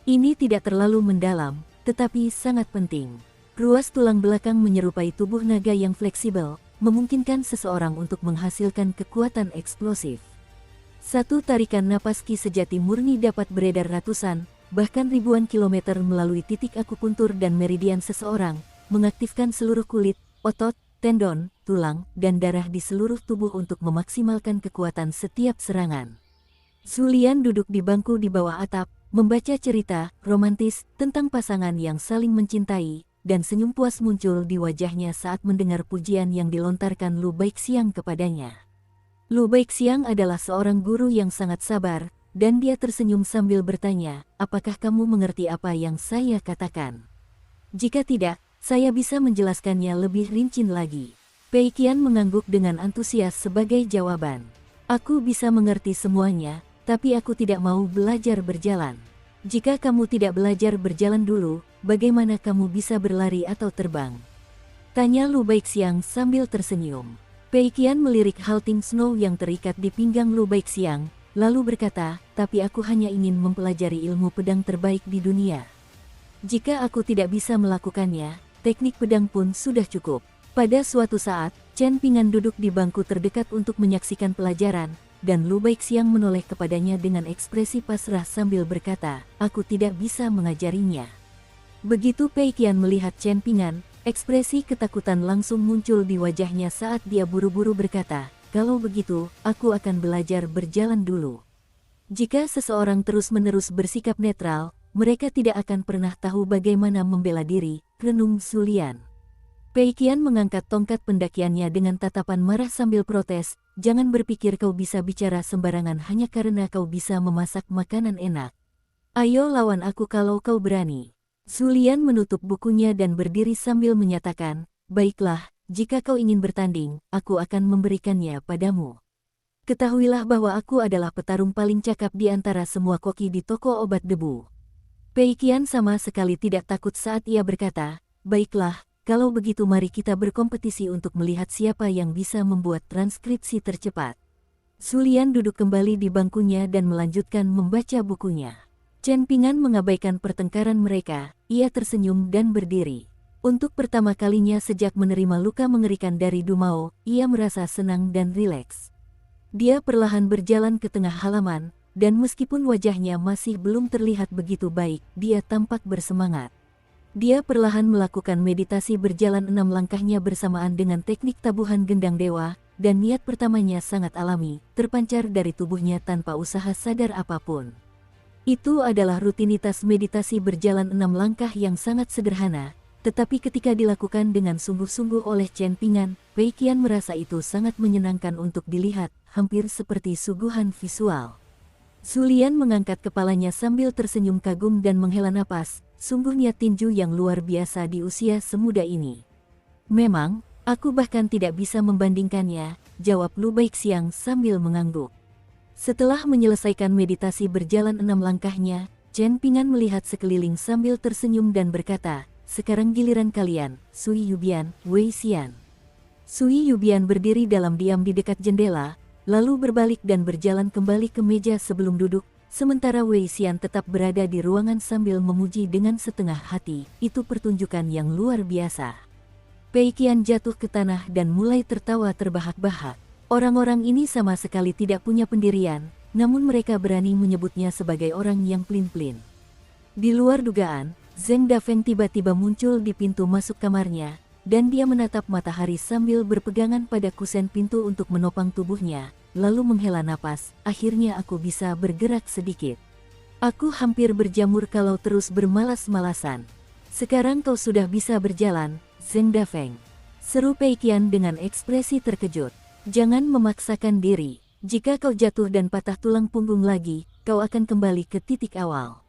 Ini tidak terlalu mendalam, tetapi sangat penting. Ruas tulang belakang menyerupai tubuh naga yang fleksibel, memungkinkan seseorang untuk menghasilkan kekuatan eksplosif. Satu tarikan napas ki sejati murni dapat beredar ratusan, bahkan ribuan kilometer melalui titik akupuntur dan meridian seseorang, mengaktifkan seluruh kulit, otot, tendon, tulang, dan darah di seluruh tubuh untuk memaksimalkan kekuatan setiap serangan. Zulian duduk di bangku di bawah atap, membaca cerita romantis tentang pasangan yang saling mencintai, dan senyum puas muncul di wajahnya saat mendengar pujian yang dilontarkan Lu Baixiang kepadanya. Lu Baixiang adalah seorang guru yang sangat sabar, dan dia tersenyum sambil bertanya, apakah kamu mengerti apa yang saya katakan? Jika tidak, saya bisa menjelaskannya lebih rinci lagi. Pei Qian mengangguk dengan antusias sebagai jawaban. Aku bisa mengerti semuanya, tapi aku tidak mau belajar berjalan. Jika kamu tidak belajar berjalan dulu, bagaimana kamu bisa berlari atau terbang? Tanya Lu Baixiang sambil tersenyum. Pei Qian melirik halting snow yang terikat di pinggang Lu Baixiang, lalu berkata, tapi aku hanya ingin mempelajari ilmu pedang terbaik di dunia. Jika aku tidak bisa melakukannya, teknik pedang pun sudah cukup. Pada suatu saat, Chen Pingan duduk di bangku terdekat untuk menyaksikan pelajaran, dan Lu Baixiang menoleh kepadanya dengan ekspresi pasrah sambil berkata, aku tidak bisa mengajarinya. Begitu Pei Qian melihat Chen Pingan, ekspresi ketakutan langsung muncul di wajahnya saat dia buru-buru berkata, kalau begitu, aku akan belajar berjalan dulu. Jika seseorang terus-menerus bersikap netral, mereka tidak akan pernah tahu bagaimana membela diri, renung Zulian. Pei Qian mengangkat tongkat pendakiannya dengan tatapan marah sambil protes, jangan berpikir kau bisa bicara sembarangan hanya karena kau bisa memasak makanan enak. Ayo lawan aku kalau kau berani. Zulian menutup bukunya dan berdiri sambil menyatakan, baiklah, jika kau ingin bertanding, aku akan memberikannya padamu. Ketahuilah bahwa aku adalah petarung paling cakap di antara semua koki di toko obat debu. Pei Qian sama sekali tidak takut saat ia berkata, baiklah, kalau begitu mari kita berkompetisi untuk melihat siapa yang bisa membuat transkripsi tercepat. Zulian duduk kembali di bangkunya dan melanjutkan membaca bukunya. Chen Pingan mengabaikan pertengkaran mereka, ia tersenyum dan berdiri. Untuk pertama kalinya sejak menerima luka mengerikan dari Dumao, ia merasa senang dan rileks. Dia perlahan berjalan ke tengah halaman, dan meskipun wajahnya masih belum terlihat begitu baik, dia tampak bersemangat. Dia perlahan melakukan meditasi berjalan 6 langkahnya bersamaan dengan teknik tabuhan gendang dewa, dan niat pertamanya sangat alami, terpancar dari tubuhnya tanpa usaha sadar apapun. Itu adalah rutinitas meditasi berjalan 6 langkah yang sangat sederhana, tetapi ketika dilakukan dengan sungguh-sungguh oleh Chen Pingan, Pei Qian merasa itu sangat menyenangkan untuk dilihat, hampir seperti suguhan visual. Zulian mengangkat kepalanya sambil tersenyum kagum dan menghela napas, sungguh niat tinju yang luar biasa di usia semuda ini. Memang, aku bahkan tidak bisa membandingkannya, jawab Lu Baixiang sambil mengangguk. Setelah menyelesaikan meditasi berjalan 6 langkahnya, Chen Pingan melihat sekeliling sambil tersenyum dan berkata, sekarang giliran kalian, Sui Yubian, Wei Xian. Sui Yubian berdiri dalam diam di dekat jendela, lalu berbalik dan berjalan kembali ke meja sebelum duduk, sementara Wei Xian tetap berada di ruangan sambil memuji dengan setengah hati, itu pertunjukan yang luar biasa. Pei Qian jatuh ke tanah dan mulai tertawa terbahak-bahak. Orang-orang ini sama sekali tidak punya pendirian, namun mereka berani menyebutnya sebagai orang yang pelin-pelin. Di luar dugaan, Zheng Dafeng tiba-tiba muncul di pintu masuk kamarnya, dan dia menatap matahari sambil berpegangan pada kusen pintu untuk menopang tubuhnya, lalu menghela napas, akhirnya aku bisa bergerak sedikit. Aku hampir berjamur kalau terus bermalas-malasan. Sekarang kau sudah bisa berjalan, Zheng Dafeng. Seru Pei Qian dengan ekspresi terkejut. Jangan memaksakan diri, jika kau jatuh dan patah tulang punggung lagi, kau akan kembali ke titik awal.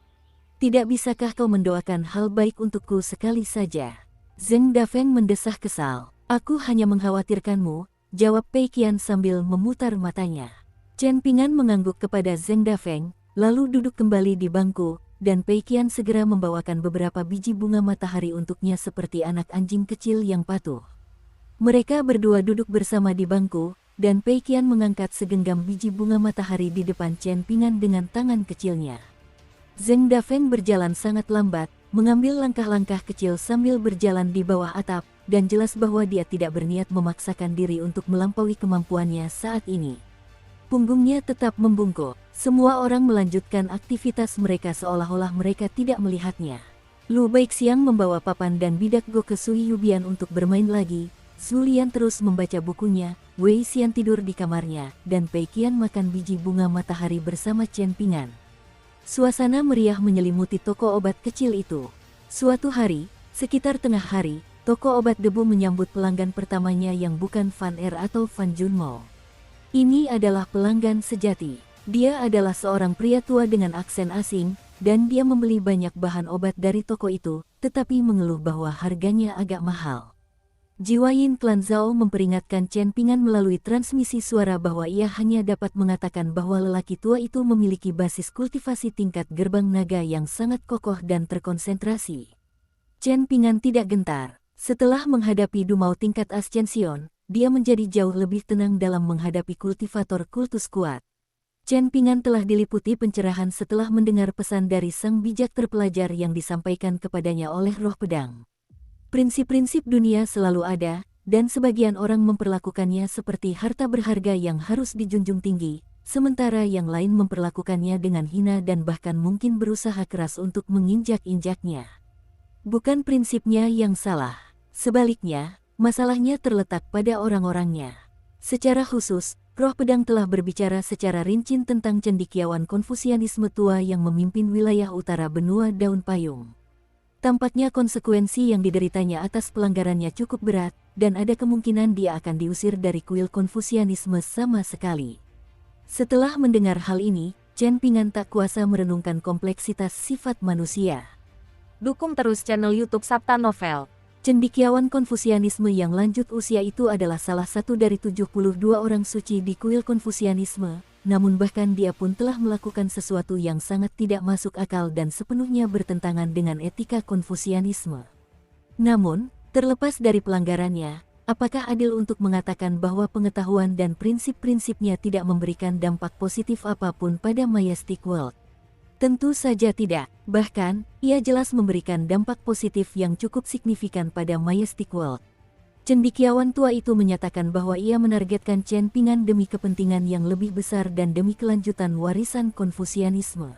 Tidak bisakah kau mendoakan hal baik untukku sekali saja? Zheng Dafeng mendesah kesal. Aku hanya mengkhawatirkanmu, jawab Pei Qian sambil memutar matanya. Chen Pingan mengangguk kepada Zheng Dafeng, lalu duduk kembali di bangku, dan Pei Qian segera membawakan beberapa biji bunga matahari untuknya seperti anak anjing kecil yang patuh. Mereka berdua duduk bersama di bangku, dan Pei Qian mengangkat segenggam biji bunga matahari di depan Chen Pingan dengan tangan kecilnya. Zheng Dafeng berjalan sangat lambat, mengambil langkah-langkah kecil sambil berjalan di bawah atap, dan jelas bahwa dia tidak berniat memaksakan diri untuk melampaui kemampuannya saat ini. Punggungnya tetap membungkuk. Semua orang melanjutkan aktivitas mereka seolah-olah mereka tidak melihatnya. Lu Baixiang membawa papan dan bidak Go ke Sui Yubian untuk bermain lagi. Zhu Lian terus membaca bukunya, Wei Xian tidur di kamarnya, dan Pei Qian makan biji bunga matahari bersama Chen Pingan. Suasana meriah menyelimuti toko obat kecil itu. Suatu hari, sekitar tengah hari, toko obat debu menyambut pelanggan pertamanya yang bukan Fan Er atau Fan Junmo. Ini adalah pelanggan sejati. Dia adalah seorang pria tua dengan aksen asing, dan dia membeli banyak bahan obat dari toko itu, tetapi mengeluh bahwa harganya agak mahal. Jiwayin Klan Zhao memperingatkan Chen Pingan melalui transmisi suara bahwa ia hanya dapat mengatakan bahwa lelaki tua itu memiliki basis kultivasi tingkat gerbang naga yang sangat kokoh dan terkonsentrasi. Chen Pingan tidak gentar. Setelah menghadapi Dumau tingkat Ascension, dia menjadi jauh lebih tenang dalam menghadapi kultivator kultus kuat. Chen Pingan telah diliputi pencerahan setelah mendengar pesan dari sang bijak terpelajar yang disampaikan kepadanya oleh Roh Pedang. Prinsip-prinsip dunia selalu ada, dan sebagian orang memperlakukannya seperti harta berharga yang harus dijunjung tinggi, sementara yang lain memperlakukannya dengan hina dan bahkan mungkin berusaha keras untuk menginjak-injaknya. Bukan prinsipnya yang salah. Sebaliknya, masalahnya terletak pada orang-orangnya. Secara khusus, Roh Pedang telah berbicara secara rinci tentang cendekiawan Konfusianisme tua yang memimpin wilayah utara benua Daun Payung. Tampaknya konsekuensi yang dideritanya atas pelanggarannya cukup berat, dan ada kemungkinan dia akan diusir dari kuil Konfusianisme sama sekali. Setelah mendengar hal ini, Chen Pingan tak kuasa merenungkan kompleksitas sifat manusia. Dukung terus channel YouTube Sabta Novel. Cendekiawan Konfusianisme yang lanjut usia itu adalah salah satu dari 72 orang suci di kuil Konfusianisme, namun bahkan dia pun telah melakukan sesuatu yang sangat tidak masuk akal dan sepenuhnya bertentangan dengan etika Konfusianisme. Namun, terlepas dari pelanggarannya, apakah adil untuk mengatakan bahwa pengetahuan dan prinsip-prinsipnya tidak memberikan dampak positif apapun pada Majestic World? Tentu saja tidak. Bahkan, ia jelas memberikan dampak positif yang cukup signifikan pada Majestic World. Cendekiawan tua itu menyatakan bahwa ia menargetkan Chen Pingan demi kepentingan yang lebih besar dan demi kelanjutan warisan Konfusianisme.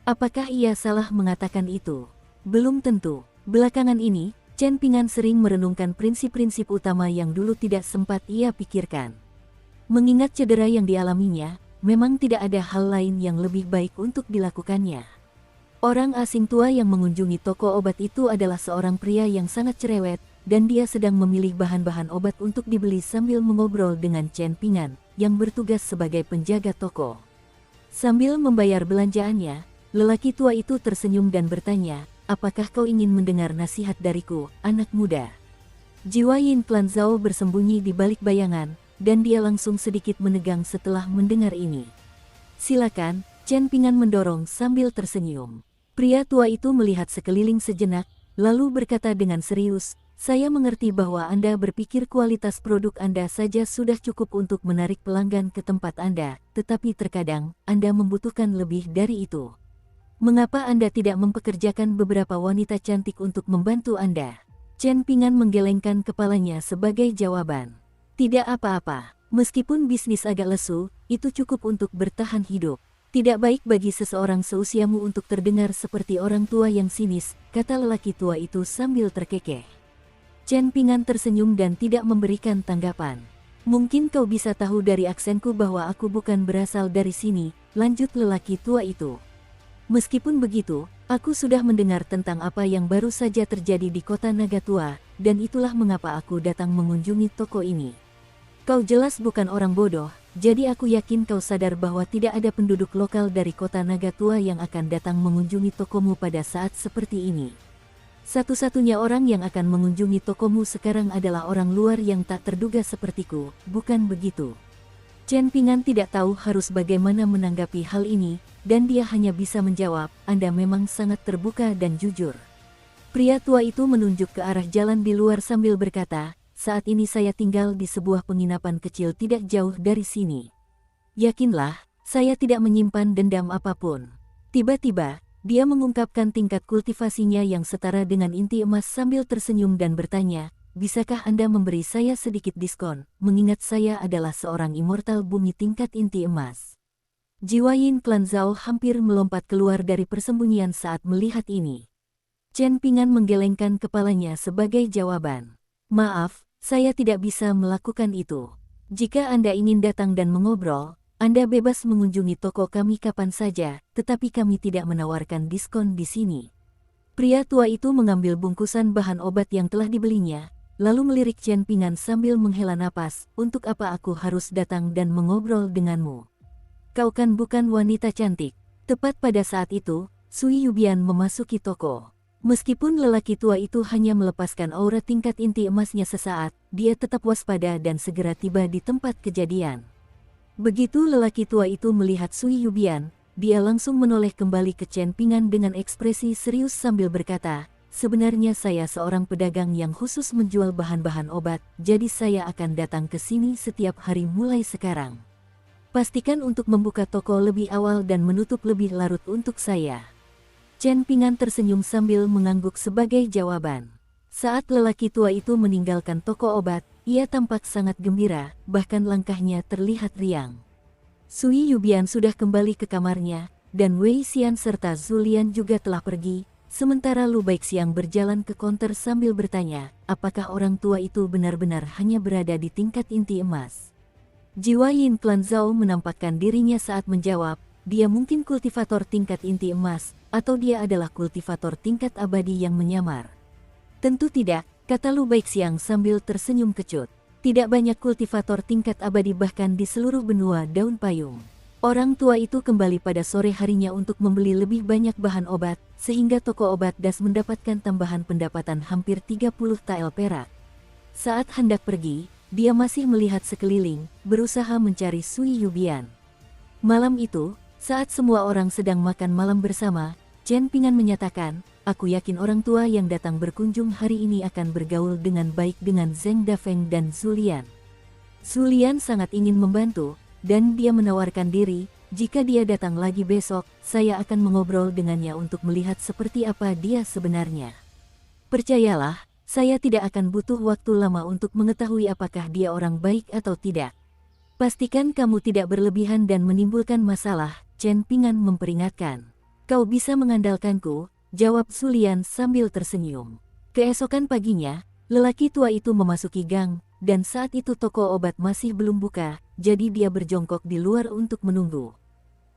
Apakah ia salah mengatakan itu? Belum tentu. Belakangan ini, Chen Pingan sering merenungkan prinsip-prinsip utama yang dulu tidak sempat ia pikirkan. Mengingat cedera yang dialaminya, memang tidak ada hal lain yang lebih baik untuk dilakukannya. Orang asing tua yang mengunjungi toko obat itu adalah seorang pria yang sangat cerewet, dan dia sedang memilih bahan-bahan obat untuk dibeli sambil mengobrol dengan Chen Pingan, yang bertugas sebagai penjaga toko. Sambil membayar belanjaannya, lelaki tua itu tersenyum dan bertanya, "Apakah kau ingin mendengar nasihat dariku, anak muda?" Jiwa Yin Klan Zhao bersembunyi di balik bayangan, dan dia langsung sedikit menegang setelah mendengar ini. "Silakan," Chen Pingan mendorong sambil tersenyum. Pria tua itu melihat sekeliling sejenak, lalu berkata dengan serius, "Saya mengerti bahwa Anda berpikir kualitas produk Anda saja sudah cukup untuk menarik pelanggan ke tempat Anda, tetapi terkadang Anda membutuhkan lebih dari itu. Mengapa Anda tidak mempekerjakan beberapa wanita cantik untuk membantu Anda?" Chen Pingan menggelengkan kepalanya sebagai jawaban. "Tidak apa-apa, meskipun bisnis agak lesu, itu cukup untuk bertahan hidup. Tidak baik bagi seseorang seusiamu untuk terdengar seperti orang tua yang sinis," kata lelaki tua itu sambil terkekeh. Chen Pingan tersenyum dan tidak memberikan tanggapan. "Mungkin kau bisa tahu dari aksenku bahwa aku bukan berasal dari sini," lanjut lelaki tua itu. "Meskipun begitu, aku sudah mendengar tentang apa yang baru saja terjadi di kota Naga Tua, dan itulah mengapa aku datang mengunjungi toko ini. Kau jelas bukan orang bodoh, jadi aku yakin kau sadar bahwa tidak ada penduduk lokal dari kota Naga Tua yang akan datang mengunjungi tokomu pada saat seperti ini. Satu-satunya orang yang akan mengunjungi tokomu sekarang adalah orang luar yang tak terduga sepertiku, bukan begitu? Chen Pingan tidak tahu harus bagaimana menanggapi hal ini, dan dia hanya bisa menjawab, Anda memang sangat terbuka dan jujur. Pria tua itu menunjuk ke arah jalan di luar sambil berkata, saat ini saya tinggal di sebuah penginapan kecil tidak jauh dari sini. Yakinlah, saya tidak menyimpan dendam apapun. Tiba-tiba, dia mengungkapkan tingkat kultivasinya yang setara dengan inti emas sambil tersenyum dan bertanya, bisakah Anda memberi saya sedikit diskon, mengingat saya adalah seorang immortal bumi tingkat inti emas. Jiwa Yin Clan Zhao hampir melompat keluar dari persembunyian saat melihat ini. Chen Pingan menggelengkan kepalanya sebagai jawaban. Maaf, saya tidak bisa melakukan itu. Jika Anda ingin datang dan mengobrol, Anda bebas mengunjungi toko kami kapan saja, tetapi kami tidak menawarkan diskon di sini. Pria tua itu mengambil bungkusan bahan obat yang telah dibelinya, lalu melirik Chen Pingan sambil menghela napas, untuk apa aku harus datang dan mengobrol denganmu? Kau kan bukan wanita cantik. Tepat pada saat itu, Sui Yubian memasuki toko. Meskipun lelaki tua itu hanya melepaskan aura tingkat inti emasnya sesaat, dia tetap waspada dan segera tiba di tempat kejadian. Begitu lelaki tua itu melihat Sui Yubian, dia langsung menoleh kembali ke Chen Pingan dengan ekspresi serius sambil berkata, sebenarnya saya seorang pedagang yang khusus menjual bahan-bahan obat, jadi saya akan datang ke sini setiap hari mulai sekarang. Pastikan untuk membuka toko lebih awal dan menutup lebih larut untuk saya. Chen Pingan tersenyum sambil mengangguk sebagai jawaban. Saat lelaki tua itu meninggalkan toko obat, ia tampak sangat gembira, bahkan langkahnya terlihat riang. Sui Yubian sudah kembali ke kamarnya, dan Wei Xian serta Zulian juga telah pergi, sementara Lu Baixiang berjalan ke konter sambil bertanya, apakah orang tua itu benar-benar hanya berada di tingkat inti emas. Jiwa Yin Clan Zhao menampakkan dirinya saat menjawab, dia mungkin kultivator tingkat inti emas, atau dia adalah kultivator tingkat abadi yang menyamar. Tentu tidak, kata Lu Baixiang sambil tersenyum kecut. Tidak banyak kultivator tingkat abadi bahkan di seluruh benua daun payung. Orang tua itu kembali pada sore harinya untuk membeli lebih banyak bahan obat, sehingga toko obat Das mendapatkan tambahan pendapatan hampir 30 tael perak. Saat hendak pergi, dia masih melihat sekeliling, berusaha mencari Sui Yubian. Malam itu, saat semua orang sedang makan malam bersama, Chen Pingan menyatakan, aku yakin orang tua yang datang berkunjung hari ini akan bergaul dengan baik dengan Zheng Dafeng dan Zulian. Zulian sangat ingin membantu, dan dia menawarkan diri, jika dia datang lagi besok, saya akan mengobrol dengannya untuk melihat seperti apa dia sebenarnya. Percayalah, saya tidak akan butuh waktu lama untuk mengetahui apakah dia orang baik atau tidak. Pastikan kamu tidak berlebihan dan menimbulkan masalah, Chen Pingan memperingatkan. Kau bisa mengandalkanku, jawab Zulian sambil tersenyum. Keesokan paginya, lelaki tua itu memasuki gang, dan saat itu toko obat masih belum buka, jadi dia berjongkok di luar untuk menunggu.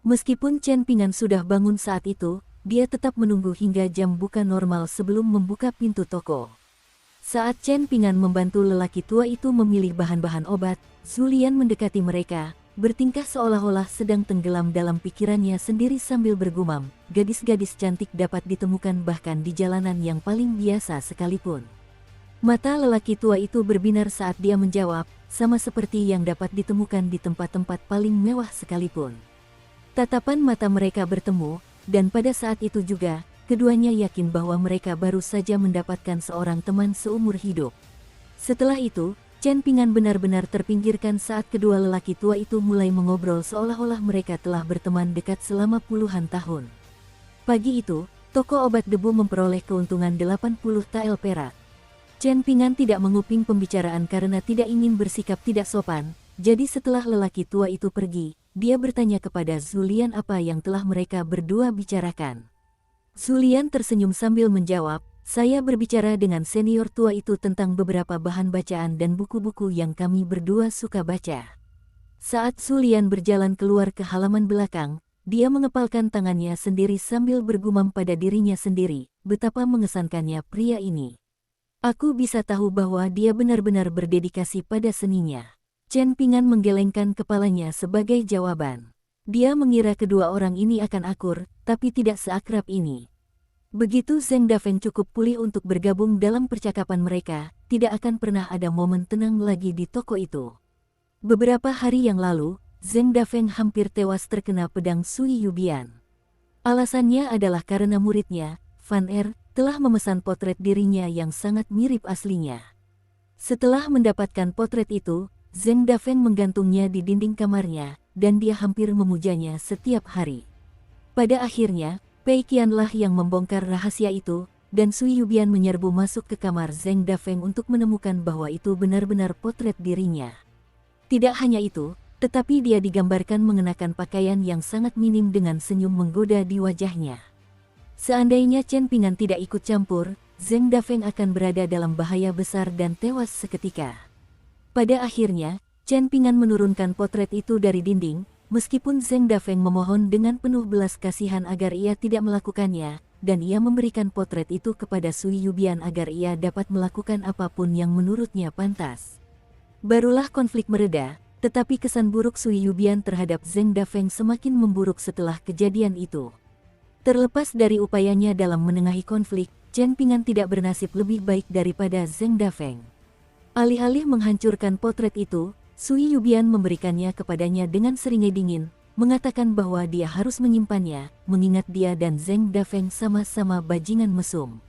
Meskipun Chen Pingan sudah bangun saat itu, dia tetap menunggu hingga jam buka normal sebelum membuka pintu toko. Saat Chen Pingan membantu lelaki tua itu memilih bahan-bahan obat, Zulian mendekati mereka, bertingkah seolah-olah sedang tenggelam dalam pikirannya sendiri sambil bergumam, gadis-gadis cantik dapat ditemukan bahkan di jalanan yang paling biasa sekalipun. Mata lelaki tua itu berbinar saat dia menjawab, sama seperti yang dapat ditemukan di tempat-tempat paling mewah sekalipun. Tatapan mata mereka bertemu, dan pada saat itu juga, keduanya yakin bahwa mereka baru saja mendapatkan seorang teman seumur hidup. Setelah itu, Chen Pingan benar-benar terpinggirkan saat kedua lelaki tua itu mulai mengobrol seolah-olah mereka telah berteman dekat selama puluhan tahun. Pagi itu, toko obat debu memperoleh keuntungan 80 tael perak. Chen Pingan tidak menguping pembicaraan karena tidak ingin bersikap tidak sopan, jadi setelah lelaki tua itu pergi, dia bertanya kepada Zulian apa yang telah mereka berdua bicarakan. Zulian tersenyum sambil menjawab, saya berbicara dengan senior tua itu tentang beberapa bahan bacaan dan buku-buku yang kami berdua suka baca. Saat Zulian berjalan keluar ke halaman belakang, dia mengepalkan tangannya sendiri sambil bergumam pada dirinya sendiri, betapa mengesankannya pria ini. Aku bisa tahu bahwa dia benar-benar berdedikasi pada seninya. Chen Pingan menggelengkan kepalanya sebagai jawaban. Dia mengira kedua orang ini akan akur, tapi tidak seakrab ini. Begitu Zheng Dafeng cukup pulih untuk bergabung dalam percakapan mereka, tidak akan pernah ada momen tenang lagi di toko itu. Beberapa hari yang lalu, Zheng Dafeng hampir tewas terkena pedang Sui Yubian. Alasannya adalah karena muridnya, Fan Er, telah memesan potret dirinya yang sangat mirip aslinya. Setelah mendapatkan potret itu, Zheng Dafeng menggantungnya di dinding kamarnya, dan dia hampir memujanya setiap hari. Pada akhirnya, Pei Qianlah yang membongkar rahasia itu, dan Sui Yubian menyerbu masuk ke kamar Zheng Dafeng untuk menemukan bahwa itu benar-benar potret dirinya. Tidak hanya itu, tetapi dia digambarkan mengenakan pakaian yang sangat minim dengan senyum menggoda di wajahnya. Seandainya Chen Ping'an tidak ikut campur, Zheng Dafeng akan berada dalam bahaya besar dan tewas seketika. Pada akhirnya, Chen Ping'an menurunkan potret itu dari dinding, meskipun Zheng Dafeng memohon dengan penuh belas kasihan agar ia tidak melakukannya, dan ia memberikan potret itu kepada Sui Yubian agar ia dapat melakukan apapun yang menurutnya pantas. Barulah konflik mereda, tetapi kesan buruk Sui Yubian terhadap Zheng Dafeng semakin memburuk setelah kejadian itu. Terlepas dari upayanya dalam menengahi konflik, Chen Ping'an tidak bernasib lebih baik daripada Zheng Dafeng. Alih-alih menghancurkan potret itu, Sui Yubian memberikannya kepadanya dengan seringai dingin, mengatakan bahwa dia harus menyimpannya, mengingat dia dan Zheng Dafeng sama-sama bajingan mesum.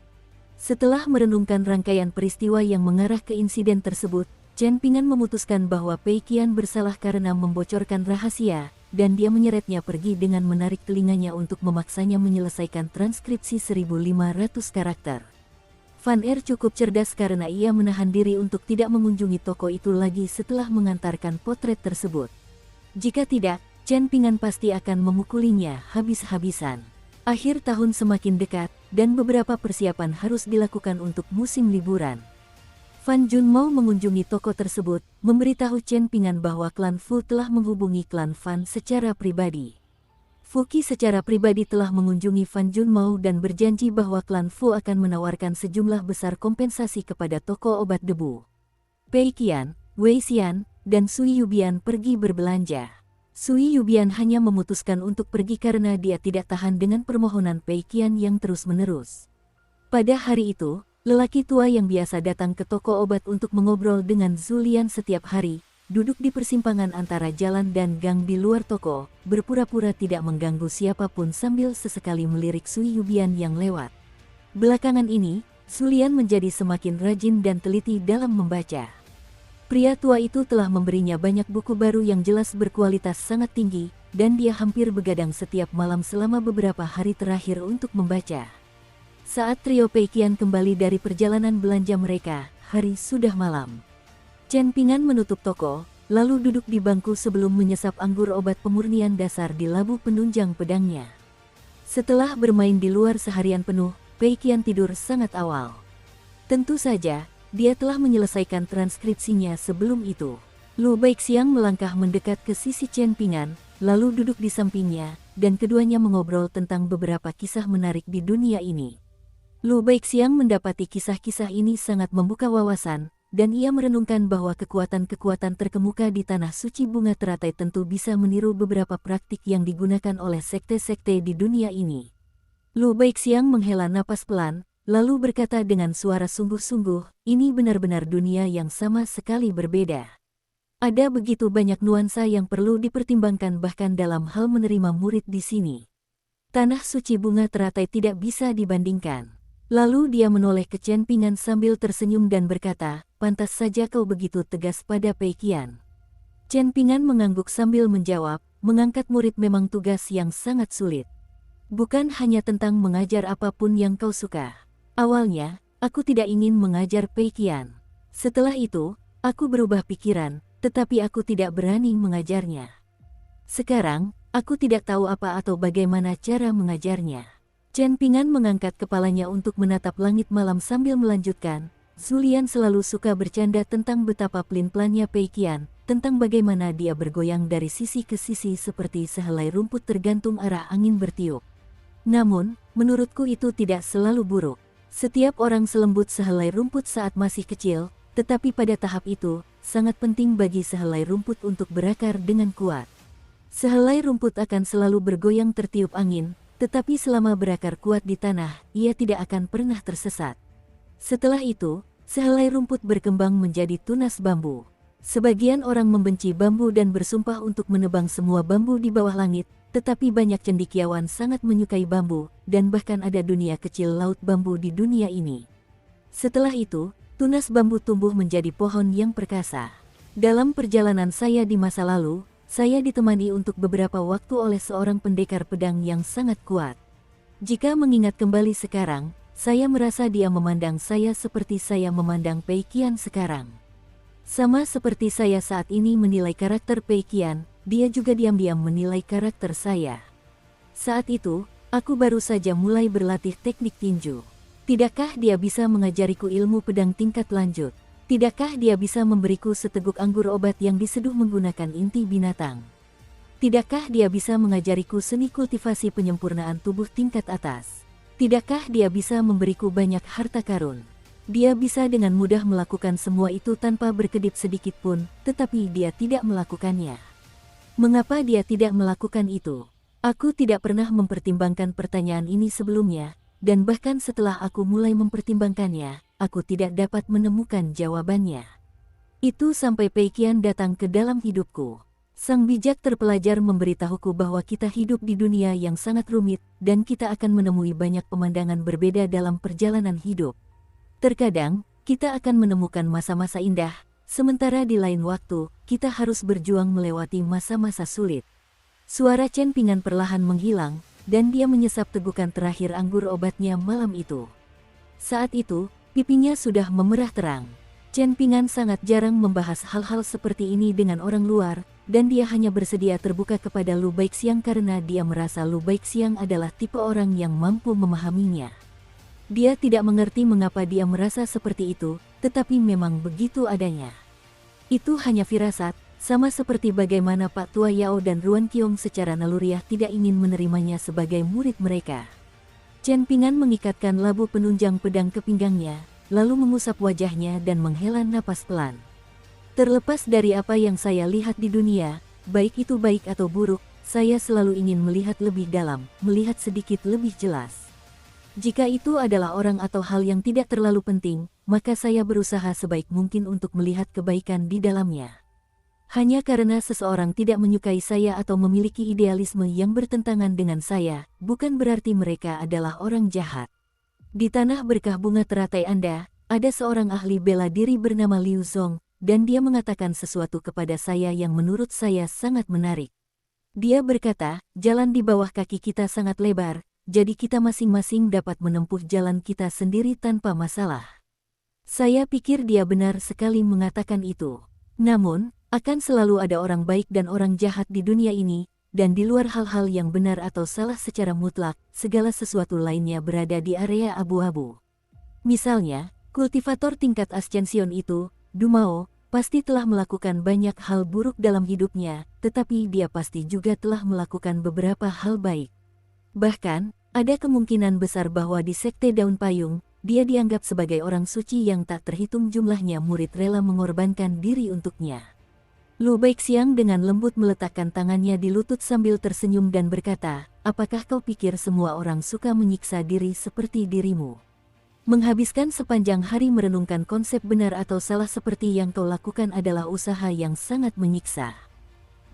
Setelah merenungkan rangkaian peristiwa yang mengarah ke insiden tersebut, Chen Ping'an memutuskan bahwa Pei Qian bersalah karena membocorkan rahasia, dan dia menyeretnya pergi dengan menarik telinganya untuk memaksanya menyelesaikan transkripsi 1.500 karakter. Fan Er cukup cerdas karena ia menahan diri untuk tidak mengunjungi toko itu lagi setelah mengantarkan potret tersebut. Jika tidak, Chen Ping'an pasti akan memukulinya habis-habisan. Akhir tahun semakin dekat, dan beberapa persiapan harus dilakukan untuk musim liburan. Fan Junmao mengunjungi toko tersebut, memberitahu Chen Ping'an bahwa klan Fu telah menghubungi klan Fan secara pribadi. Fuqi secara pribadi telah mengunjungi Fan Junmao dan berjanji bahwa klan Fu akan menawarkan sejumlah besar kompensasi kepada toko obat debu. Pei Qian, Wei Xian, dan Sui Yubian pergi berbelanja. Sui Yubian hanya memutuskan untuk pergi karena dia tidak tahan dengan permohonan Pei Qian yang terus-menerus. Pada hari itu, lelaki tua yang biasa datang ke toko obat untuk mengobrol dengan Zulian setiap hari, duduk di persimpangan antara jalan dan gang di luar toko, berpura-pura tidak mengganggu siapapun sambil sesekali melirik Sui Yubian yang lewat. Belakangan ini, Zulian menjadi semakin rajin dan teliti dalam membaca. Pria tua itu telah memberinya banyak buku baru yang jelas berkualitas sangat tinggi, dan dia hampir begadang setiap malam selama beberapa hari terakhir untuk membaca. Saat trio Pei Qian kembali dari perjalanan belanja mereka, hari sudah malam. Chen Ping'an menutup toko, lalu duduk di bangku sebelum menyesap anggur obat pemurnian dasar di labu penunjang pedangnya. Setelah bermain di luar seharian penuh, Pei Qian tidur sangat awal. Tentu saja, dia telah menyelesaikan transkripsinya sebelum itu. Lu Baixiang melangkah mendekat ke sisi Chen Ping'an, lalu duduk di sampingnya, dan keduanya mengobrol tentang beberapa kisah menarik di dunia ini. Lu Baixiang mendapati kisah-kisah ini sangat membuka wawasan, dan ia merenungkan bahwa kekuatan-kekuatan terkemuka di tanah suci bunga teratai tentu bisa meniru beberapa praktik yang digunakan oleh sekte-sekte di dunia ini. Lu Baixiang menghela napas pelan, lalu berkata dengan suara sungguh-sungguh, ini benar-benar dunia yang sama sekali berbeda. Ada begitu banyak nuansa yang perlu dipertimbangkan bahkan dalam hal menerima murid di sini. Tanah suci bunga teratai tidak bisa dibandingkan. Lalu dia menoleh ke Chen Ping'an sambil tersenyum dan berkata, pantas saja kau begitu tegas pada Pei Qian. Chen Ping'an mengangguk sambil menjawab, mengangkat murid memang tugas yang sangat sulit. Bukan hanya tentang mengajar apapun yang kau suka. Awalnya, aku tidak ingin mengajar Pei Qian. Setelah itu, aku berubah pikiran, tetapi aku tidak berani mengajarnya. Sekarang, aku tidak tahu apa atau bagaimana cara mengajarnya. Chen Ping'an mengangkat kepalanya untuk menatap langit malam sambil melanjutkan, Zulian selalu suka bercanda tentang betapa pelin-pelannya Pei Qian, tentang bagaimana dia bergoyang dari sisi ke sisi seperti sehelai rumput tergantung arah angin bertiup. Namun, menurutku itu tidak selalu buruk. Setiap orang selembut sehelai rumput saat masih kecil, tetapi pada tahap itu, sangat penting bagi sehelai rumput untuk berakar dengan kuat. Sehelai rumput akan selalu bergoyang tertiup angin, tetapi selama berakar kuat di tanah, ia tidak akan pernah tersesat. Setelah itu, sehelai rumput berkembang menjadi tunas bambu. Sebagian orang membenci bambu dan bersumpah untuk menebang semua bambu di bawah langit, tetapi banyak cendekiawan sangat menyukai bambu, dan bahkan ada dunia kecil laut bambu di dunia ini. Setelah itu, tunas bambu tumbuh menjadi pohon yang perkasa. Dalam perjalanan saya di masa lalu, saya ditemani untuk beberapa waktu oleh seorang pendekar pedang yang sangat kuat. Jika mengingat kembali sekarang, saya merasa dia memandang saya seperti saya memandang Pei Qian sekarang. Sama seperti saya saat ini menilai karakter Pei Qian, dia juga diam-diam menilai karakter saya. Saat itu, aku baru saja mulai berlatih teknik tinju. Tidakkah dia bisa mengajariku ilmu pedang tingkat lanjut? Tidakkah dia bisa memberiku seteguk anggur obat yang diseduh menggunakan inti binatang? Tidakkah dia bisa mengajariku seni kultivasi penyempurnaan tubuh tingkat atas? Tidakkah dia bisa memberiku banyak harta karun? Dia bisa dengan mudah melakukan semua itu tanpa berkedip sedikit pun, tetapi dia tidak melakukannya. Mengapa dia tidak melakukan itu? Aku tidak pernah mempertimbangkan pertanyaan ini sebelumnya, dan bahkan setelah aku mulai mempertimbangkannya, aku tidak dapat menemukan jawabannya. Itu sampai Pei Qian datang ke dalam hidupku. Sang bijak terpelajar memberitahuku bahwa kita hidup di dunia yang sangat rumit, dan kita akan menemui banyak pemandangan berbeda dalam perjalanan hidup. Terkadang, kita akan menemukan masa-masa indah, sementara di lain waktu, kita harus berjuang melewati masa-masa sulit. Suara Chen Pingan perlahan menghilang, dan dia menyesap tegukan terakhir anggur obatnya malam itu. Saat itu, pipinya sudah memerah terang. Chen Pingan sangat jarang membahas hal-hal seperti ini dengan orang luar, dan dia hanya bersedia terbuka kepada Lu Baixiang karena dia merasa Lu Baixiang adalah tipe orang yang mampu memahaminya. Dia tidak mengerti mengapa dia merasa seperti itu, tetapi memang begitu adanya. Itu hanya firasat, sama seperti bagaimana Pak Tua Yao dan Ruan Qiong secara naluriah tidak ingin menerimanya sebagai murid mereka. Chen Pingan mengikatkan labu penunjang pedang ke pinggangnya, lalu mengusap wajahnya dan menghela napas pelan. Terlepas dari apa yang saya lihat di dunia, baik itu baik atau buruk, saya selalu ingin melihat lebih dalam, melihat sedikit lebih jelas. Jika itu adalah orang atau hal yang tidak terlalu penting, maka saya berusaha sebaik mungkin untuk melihat kebaikan di dalamnya. Hanya karena seseorang tidak menyukai saya atau memiliki idealisme yang bertentangan dengan saya, bukan berarti mereka adalah orang jahat. Di tanah berkah bunga teratai Anda, ada seorang ahli bela diri bernama Liu Zong, dan dia mengatakan sesuatu kepada saya yang menurut saya sangat menarik. Dia berkata, jalan di bawah kaki kita sangat lebar, jadi kita masing-masing dapat menempuh jalan kita sendiri tanpa masalah. Saya pikir dia benar sekali mengatakan itu. Namun, akan selalu ada orang baik dan orang jahat di dunia ini, dan di luar hal-hal yang benar atau salah secara mutlak, segala sesuatu lainnya berada di area abu-abu. Misalnya, kultivator tingkat ascension itu, Dumao, pasti telah melakukan banyak hal buruk dalam hidupnya, tetapi dia pasti juga telah melakukan beberapa hal baik. Bahkan, ada kemungkinan besar bahwa di Sekte Daun Payung, dia dianggap sebagai orang suci yang tak terhitung jumlahnya murid rela mengorbankan diri untuknya. Lu Baixiang dengan lembut meletakkan tangannya di lutut sambil tersenyum dan berkata, apakah kau pikir semua orang suka menyiksa diri seperti dirimu? Menghabiskan sepanjang hari merenungkan konsep benar atau salah seperti yang kau lakukan adalah usaha yang sangat menyiksa.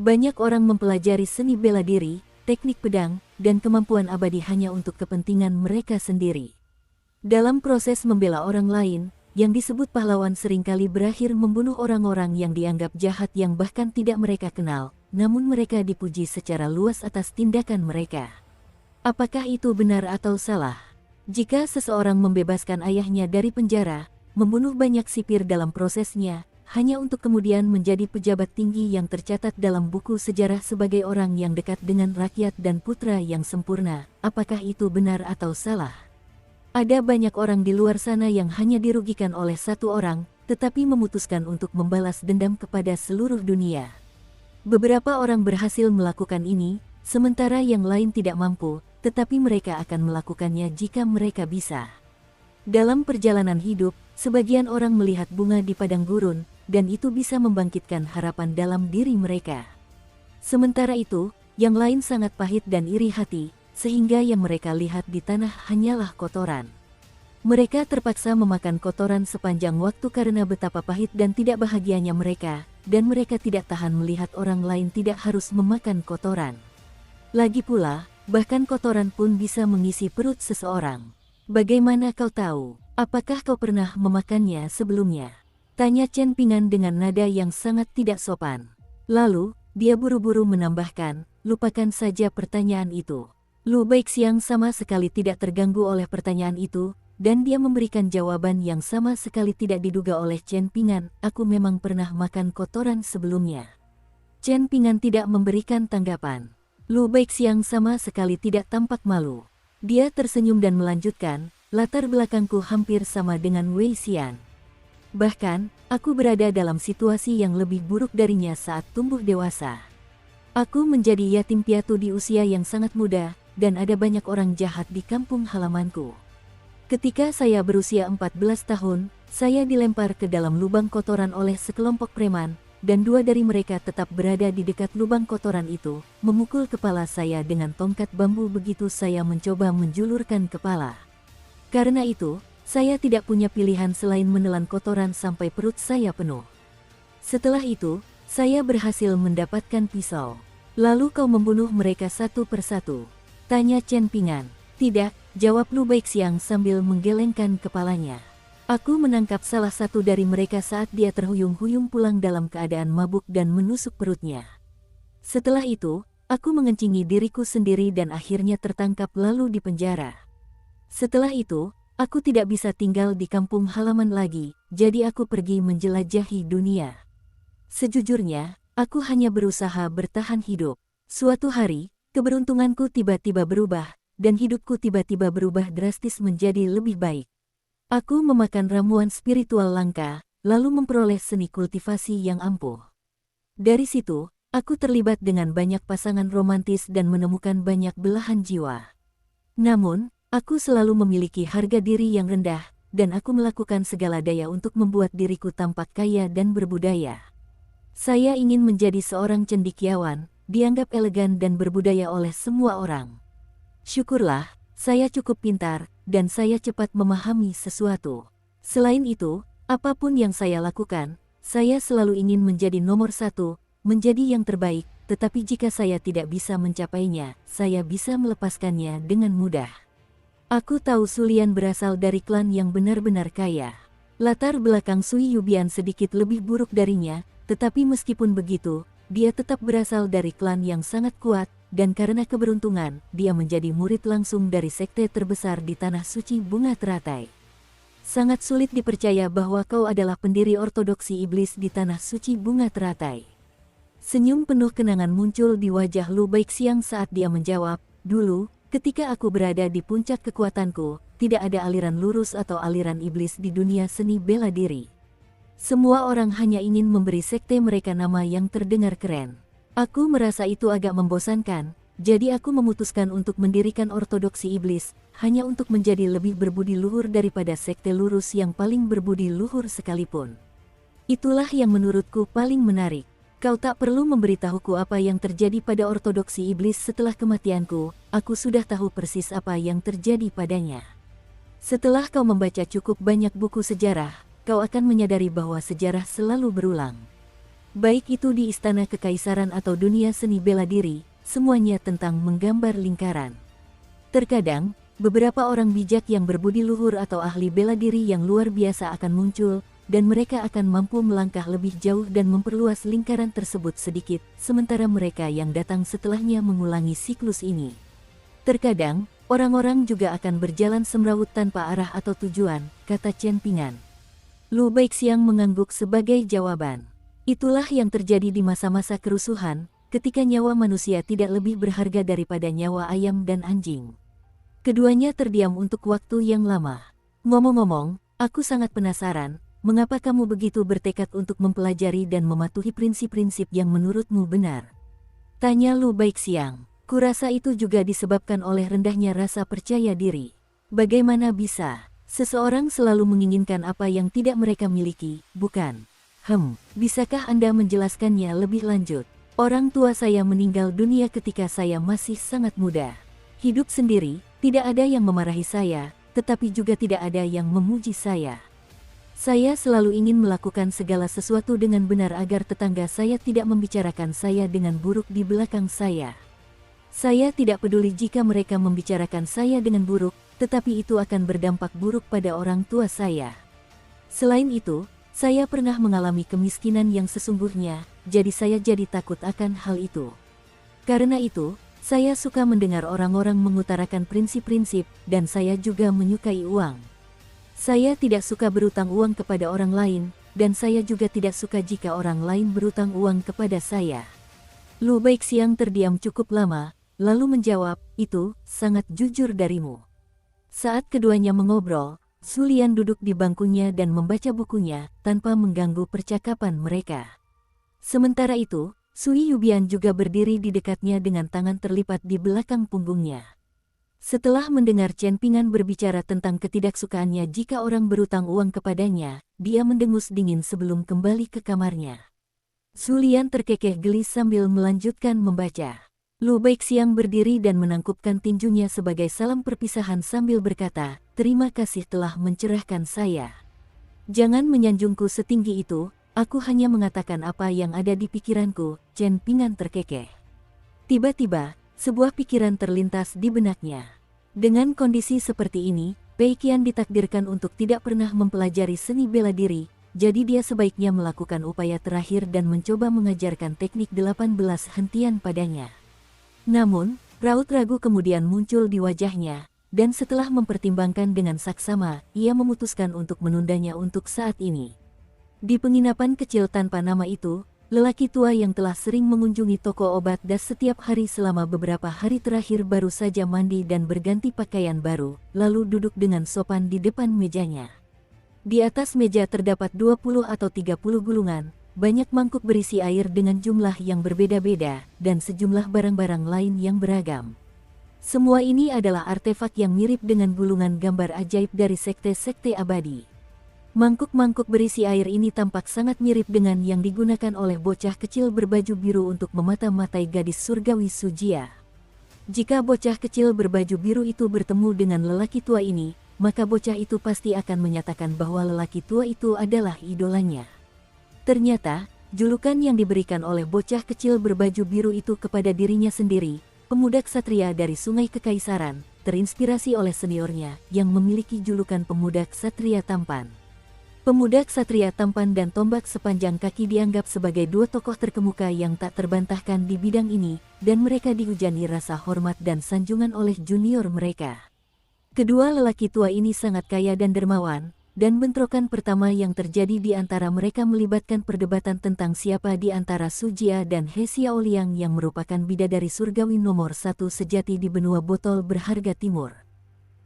Banyak orang mempelajari seni bela diri, teknik pedang, dan kemampuan abadi hanya untuk kepentingan mereka sendiri. Dalam proses membela orang lain, yang disebut pahlawan seringkali berakhir membunuh orang-orang yang dianggap jahat yang bahkan tidak mereka kenal, namun mereka dipuji secara luas atas tindakan mereka. Apakah itu benar atau salah? Jika seseorang membebaskan ayahnya dari penjara, membunuh banyak sipir dalam prosesnya, hanya untuk kemudian menjadi pejabat tinggi yang tercatat dalam buku sejarah sebagai orang yang dekat dengan rakyat dan putra yang sempurna, apakah itu benar atau salah? Ada banyak orang di luar sana yang hanya dirugikan oleh satu orang, tetapi memutuskan untuk membalas dendam kepada seluruh dunia. Beberapa orang berhasil melakukan ini, sementara yang lain tidak mampu, tetapi mereka akan melakukannya jika mereka bisa. Dalam perjalanan hidup, sebagian orang melihat bunga di padang gurun, dan itu bisa membangkitkan harapan dalam diri mereka. Sementara itu, yang lain sangat pahit dan iri hati, sehingga yang mereka lihat di tanah hanyalah kotoran. Mereka terpaksa memakan kotoran sepanjang waktu karena betapa pahit dan tidak bahagianya mereka, dan mereka tidak tahan melihat orang lain tidak harus memakan kotoran. Lagi pula, bahkan kotoran pun bisa mengisi perut seseorang. Bagaimana kau tahu? Apakah kau pernah memakannya sebelumnya? Tanya Chen Ping'an dengan nada yang sangat tidak sopan. Lalu, dia buru-buru menambahkan, lupakan saja pertanyaan itu. Lu Baixiang sama sekali tidak terganggu oleh pertanyaan itu, dan dia memberikan jawaban yang sama sekali tidak diduga oleh Chen Ping'an, aku memang pernah makan kotoran sebelumnya. Chen Ping'an tidak memberikan tanggapan. Lu Baixiang sama sekali tidak tampak malu. Dia tersenyum dan melanjutkan, latar belakangku hampir sama dengan Wei Xian. Bahkan, aku berada dalam situasi yang lebih buruk darinya saat tumbuh dewasa. Aku menjadi yatim piatu di usia yang sangat muda, dan ada banyak orang jahat di kampung halamanku. Ketika saya berusia 14 tahun, saya dilempar ke dalam lubang kotoran oleh sekelompok preman, dan 2 dari mereka tetap berada di dekat lubang kotoran itu, memukul kepala saya dengan tongkat bambu begitu saya mencoba menjulurkan kepala. Karena itu, saya tidak punya pilihan selain menelan kotoran sampai perut saya penuh. Setelah itu, saya berhasil mendapatkan pisau. Lalu kau membunuh mereka satu persatu? Tanya Chen Ping'an. Tidak, jawab Lu Baixiang sambil menggelengkan kepalanya. Aku menangkap salah satu dari mereka saat dia terhuyung-huyung pulang dalam keadaan mabuk dan menusuk perutnya. Setelah itu, aku mengencingi diriku sendiri dan akhirnya tertangkap lalu dipenjara. Setelah itu, aku tidak bisa tinggal di kampung halaman lagi, jadi aku pergi menjelajahi dunia. Sejujurnya, aku hanya berusaha bertahan hidup. Suatu hari, keberuntunganku tiba-tiba berubah, dan hidupku tiba-tiba berubah drastis menjadi lebih baik. Aku memakan ramuan spiritual langka, lalu memperoleh seni kultivasi yang ampuh. Dari situ, aku terlibat dengan banyak pasangan romantis dan menemukan banyak belahan jiwa. Namun, aku selalu memiliki harga diri yang rendah, dan aku melakukan segala daya untuk membuat diriku tampak kaya dan berbudaya. Saya ingin menjadi seorang cendekiawan, dianggap elegan dan berbudaya oleh semua orang. Syukurlah, saya cukup pintar, dan saya cepat memahami sesuatu. Selain itu, apapun yang saya lakukan, saya selalu ingin menjadi nomor 1, menjadi yang terbaik, tetapi jika saya tidak bisa mencapainya, saya bisa melepaskannya dengan mudah. Aku tahu Su Lian berasal dari klan yang benar-benar kaya. Latar belakang Sui Yubian sedikit lebih buruk darinya, tetapi meskipun begitu, dia tetap berasal dari klan yang sangat kuat, dan karena keberuntungan, dia menjadi murid langsung dari sekte terbesar di Tanah Suci Bunga Teratai. Sangat sulit dipercaya bahwa kau adalah pendiri ortodoksi iblis di Tanah Suci Bunga Teratai. Senyum penuh kenangan muncul di wajah Lu Baixiang saat dia menjawab, dulu, ketika aku berada di puncak kekuatanku, tidak ada aliran lurus atau aliran iblis di dunia seni bela diri. Semua orang hanya ingin memberi sekte mereka nama yang terdengar keren. Aku merasa itu agak membosankan, jadi aku memutuskan untuk mendirikan ortodoksi iblis, hanya untuk menjadi lebih berbudi luhur daripada sekte lurus yang paling berbudi luhur sekalipun. Itulah yang menurutku paling menarik. Kau tak perlu memberitahuku apa yang terjadi pada ortodoksi iblis setelah kematianku, aku sudah tahu persis apa yang terjadi padanya. Setelah kau membaca cukup banyak buku sejarah, kau akan menyadari bahwa sejarah selalu berulang. Baik itu di istana kekaisaran atau dunia seni bela diri, semuanya tentang menggambar lingkaran. Terkadang, beberapa orang bijak yang berbudi luhur atau ahli bela diri yang luar biasa akan muncul, dan mereka akan mampu melangkah lebih jauh dan memperluas lingkaran tersebut sedikit, sementara mereka yang datang setelahnya mengulangi siklus ini. Terkadang, orang-orang juga akan berjalan semrawut tanpa arah atau tujuan, kata Chen Ping'an. Lu Baixiang mengangguk sebagai jawaban. Itulah yang terjadi di masa-masa kerusuhan, ketika nyawa manusia tidak lebih berharga daripada nyawa ayam dan anjing. Keduanya terdiam untuk waktu yang lama. Ngomong-ngomong, aku sangat penasaran, mengapa kamu begitu bertekad untuk mempelajari dan mematuhi prinsip-prinsip yang menurutmu benar? Tanya Lu Baixiang. Kurasa itu juga disebabkan oleh rendahnya rasa percaya diri. Bagaimana bisa? Seseorang selalu menginginkan apa yang tidak mereka miliki, bukan? Bisakah Anda menjelaskannya lebih lanjut? Orang tua saya meninggal dunia ketika saya masih sangat muda. Hidup sendiri, tidak ada yang memarahi saya, tetapi juga tidak ada yang memuji saya. Saya selalu ingin melakukan segala sesuatu dengan benar agar tetangga saya tidak membicarakan saya dengan buruk di belakang saya. Saya tidak peduli jika mereka membicarakan saya dengan buruk, tetapi itu akan berdampak buruk pada orang tua saya. Selain itu, saya pernah mengalami kemiskinan yang sesungguhnya, jadi saya jadi takut akan hal itu. Karena itu, saya suka mendengar orang-orang mengutarakan prinsip-prinsip, dan saya juga menyukai uang. Saya tidak suka berutang uang kepada orang lain, dan saya juga tidak suka jika orang lain berutang uang kepada saya. Lu Baixiang terdiam cukup lama, lalu menjawab, "Itu sangat jujur darimu." Saat keduanya mengobrol, Su Lian duduk di bangkunya dan membaca bukunya, tanpa mengganggu percakapan mereka. Sementara itu, Sui Yubian juga berdiri di dekatnya dengan tangan terlipat di belakang punggungnya. Setelah mendengar Chen Pingan berbicara tentang ketidaksukaannya jika orang berutang uang kepadanya, dia mendengus dingin sebelum kembali ke kamarnya. Su Lian terkekeh geli sambil melanjutkan membaca. Lu Baixiang berdiri dan menangkupkan tinjunya sebagai salam perpisahan sambil berkata, "Terima kasih telah mencerahkan saya. Jangan menyanjungku setinggi itu, aku hanya mengatakan apa yang ada di pikiranku." Chen Pingan terkekeh. Tiba-tiba, sebuah pikiran terlintas di benaknya. Dengan kondisi seperti ini, Pei Qian ditakdirkan untuk tidak pernah mempelajari seni bela diri, jadi dia sebaiknya melakukan upaya terakhir dan mencoba mengajarkan teknik 18 hentian padanya. Namun, raut ragu kemudian muncul di wajahnya, dan setelah mempertimbangkan dengan saksama, ia memutuskan untuk menundanya untuk saat ini. Di penginapan kecil tanpa nama itu, lelaki tua yang telah sering mengunjungi toko obat das setiap hari selama beberapa hari terakhir baru saja mandi dan berganti pakaian baru, lalu duduk dengan sopan di depan mejanya. Di atas meja terdapat 20 atau 30 gulungan, banyak mangkuk berisi air dengan jumlah yang berbeda-beda, dan sejumlah barang-barang lain yang beragam. Semua ini adalah artefak yang mirip dengan gulungan gambar ajaib dari sekte-sekte abadi. Mangkuk-mangkuk berisi air ini tampak sangat mirip dengan yang digunakan oleh bocah kecil berbaju biru untuk memata-matai gadis surgawi Sujia. Jika bocah kecil berbaju biru itu bertemu dengan lelaki tua ini, maka bocah itu pasti akan menyatakan bahwa lelaki tua itu adalah idolanya. Ternyata, julukan yang diberikan oleh bocah kecil berbaju biru itu kepada dirinya sendiri, pemuda ksatria dari Sungai Kekaisaran, terinspirasi oleh seniornya yang memiliki julukan pemuda ksatria tampan. Pemuda ksatria tampan dan tombak sepanjang kaki dianggap sebagai dua tokoh terkemuka yang tak terbantahkan di bidang ini, dan mereka dihujani rasa hormat dan sanjungan oleh junior mereka. Kedua lelaki tua ini sangat kaya dan dermawan, dan bentrokan pertama yang terjadi di antara mereka melibatkan perdebatan tentang siapa di antara Sujia dan He Xiaoliang yang merupakan bidadari surgawi nomor 1 sejati di benua botol berharga timur.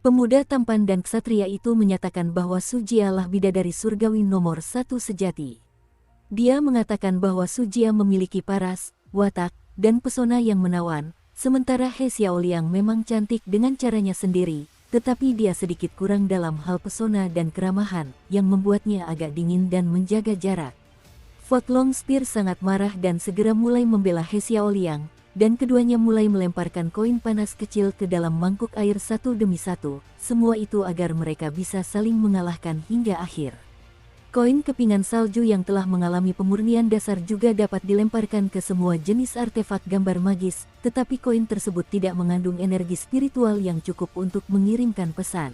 Pemuda tampan dan ksatria itu menyatakan bahwa Sujia lah bidadari surgawi nomor 1 sejati. Dia mengatakan bahwa Sujia memiliki paras, watak, dan pesona yang menawan, sementara He Xiaoliang memang cantik dengan caranya sendiri, tetapi dia sedikit kurang dalam hal pesona dan keramahan, yang membuatnya agak dingin dan menjaga jarak. Fot Long Spear sangat marah dan segera mulai membela He Xiaoliang, dan keduanya mulai melemparkan koin panas kecil ke dalam mangkuk air satu demi satu, semua itu agar mereka bisa saling mengalahkan hingga akhir. Koin kepingan salju yang telah mengalami pemurnian dasar juga dapat dilemparkan ke semua jenis artefak gambar magis, tetapi koin tersebut tidak mengandung energi spiritual yang cukup untuk mengirimkan pesan.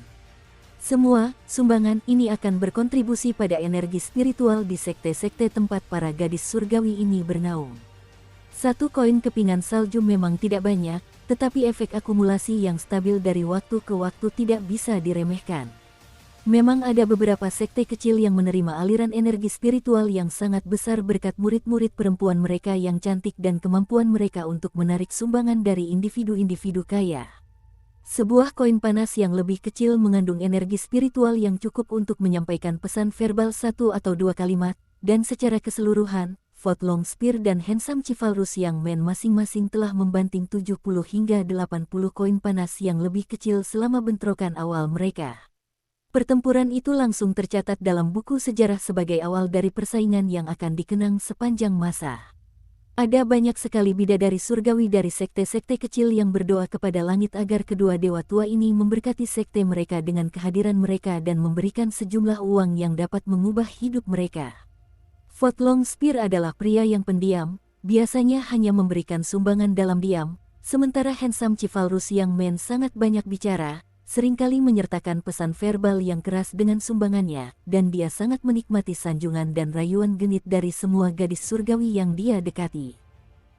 Semua sumbangan ini akan berkontribusi pada energi spiritual di sekte-sekte tempat para gadis surgawi ini bernaung. Satu koin kepingan salju memang tidak banyak, tetapi efek akumulasi yang stabil dari waktu ke waktu tidak bisa diremehkan. Memang ada beberapa sekte kecil yang menerima aliran energi spiritual yang sangat besar berkat murid-murid perempuan mereka yang cantik dan kemampuan mereka untuk menarik sumbangan dari individu-individu kaya. Sebuah koin panas yang lebih kecil mengandung energi spiritual yang cukup untuk menyampaikan pesan verbal 1 atau 2 kalimat, dan secara keseluruhan, Fot Long Spear dan Handsome Chivalrous Young Man masing-masing telah membanting 70 hingga 80 koin panas yang lebih kecil selama bentrokan awal mereka. Pertempuran itu langsung tercatat dalam buku sejarah sebagai awal dari persaingan yang akan dikenang sepanjang masa. Ada banyak sekali bidadari surgawi dari sekte-sekte kecil yang berdoa kepada langit agar kedua dewa tua ini memberkati sekte mereka dengan kehadiran mereka dan memberikan sejumlah uang yang dapat mengubah hidup mereka. Fotlong Spear adalah pria yang pendiam, biasanya hanya memberikan sumbangan dalam diam, sementara handsome Chivalrous Young Man sangat banyak bicara, seringkali menyertakan pesan verbal yang keras dengan sumbangannya, dan dia sangat menikmati sanjungan dan rayuan genit dari semua gadis surgawi yang dia dekati.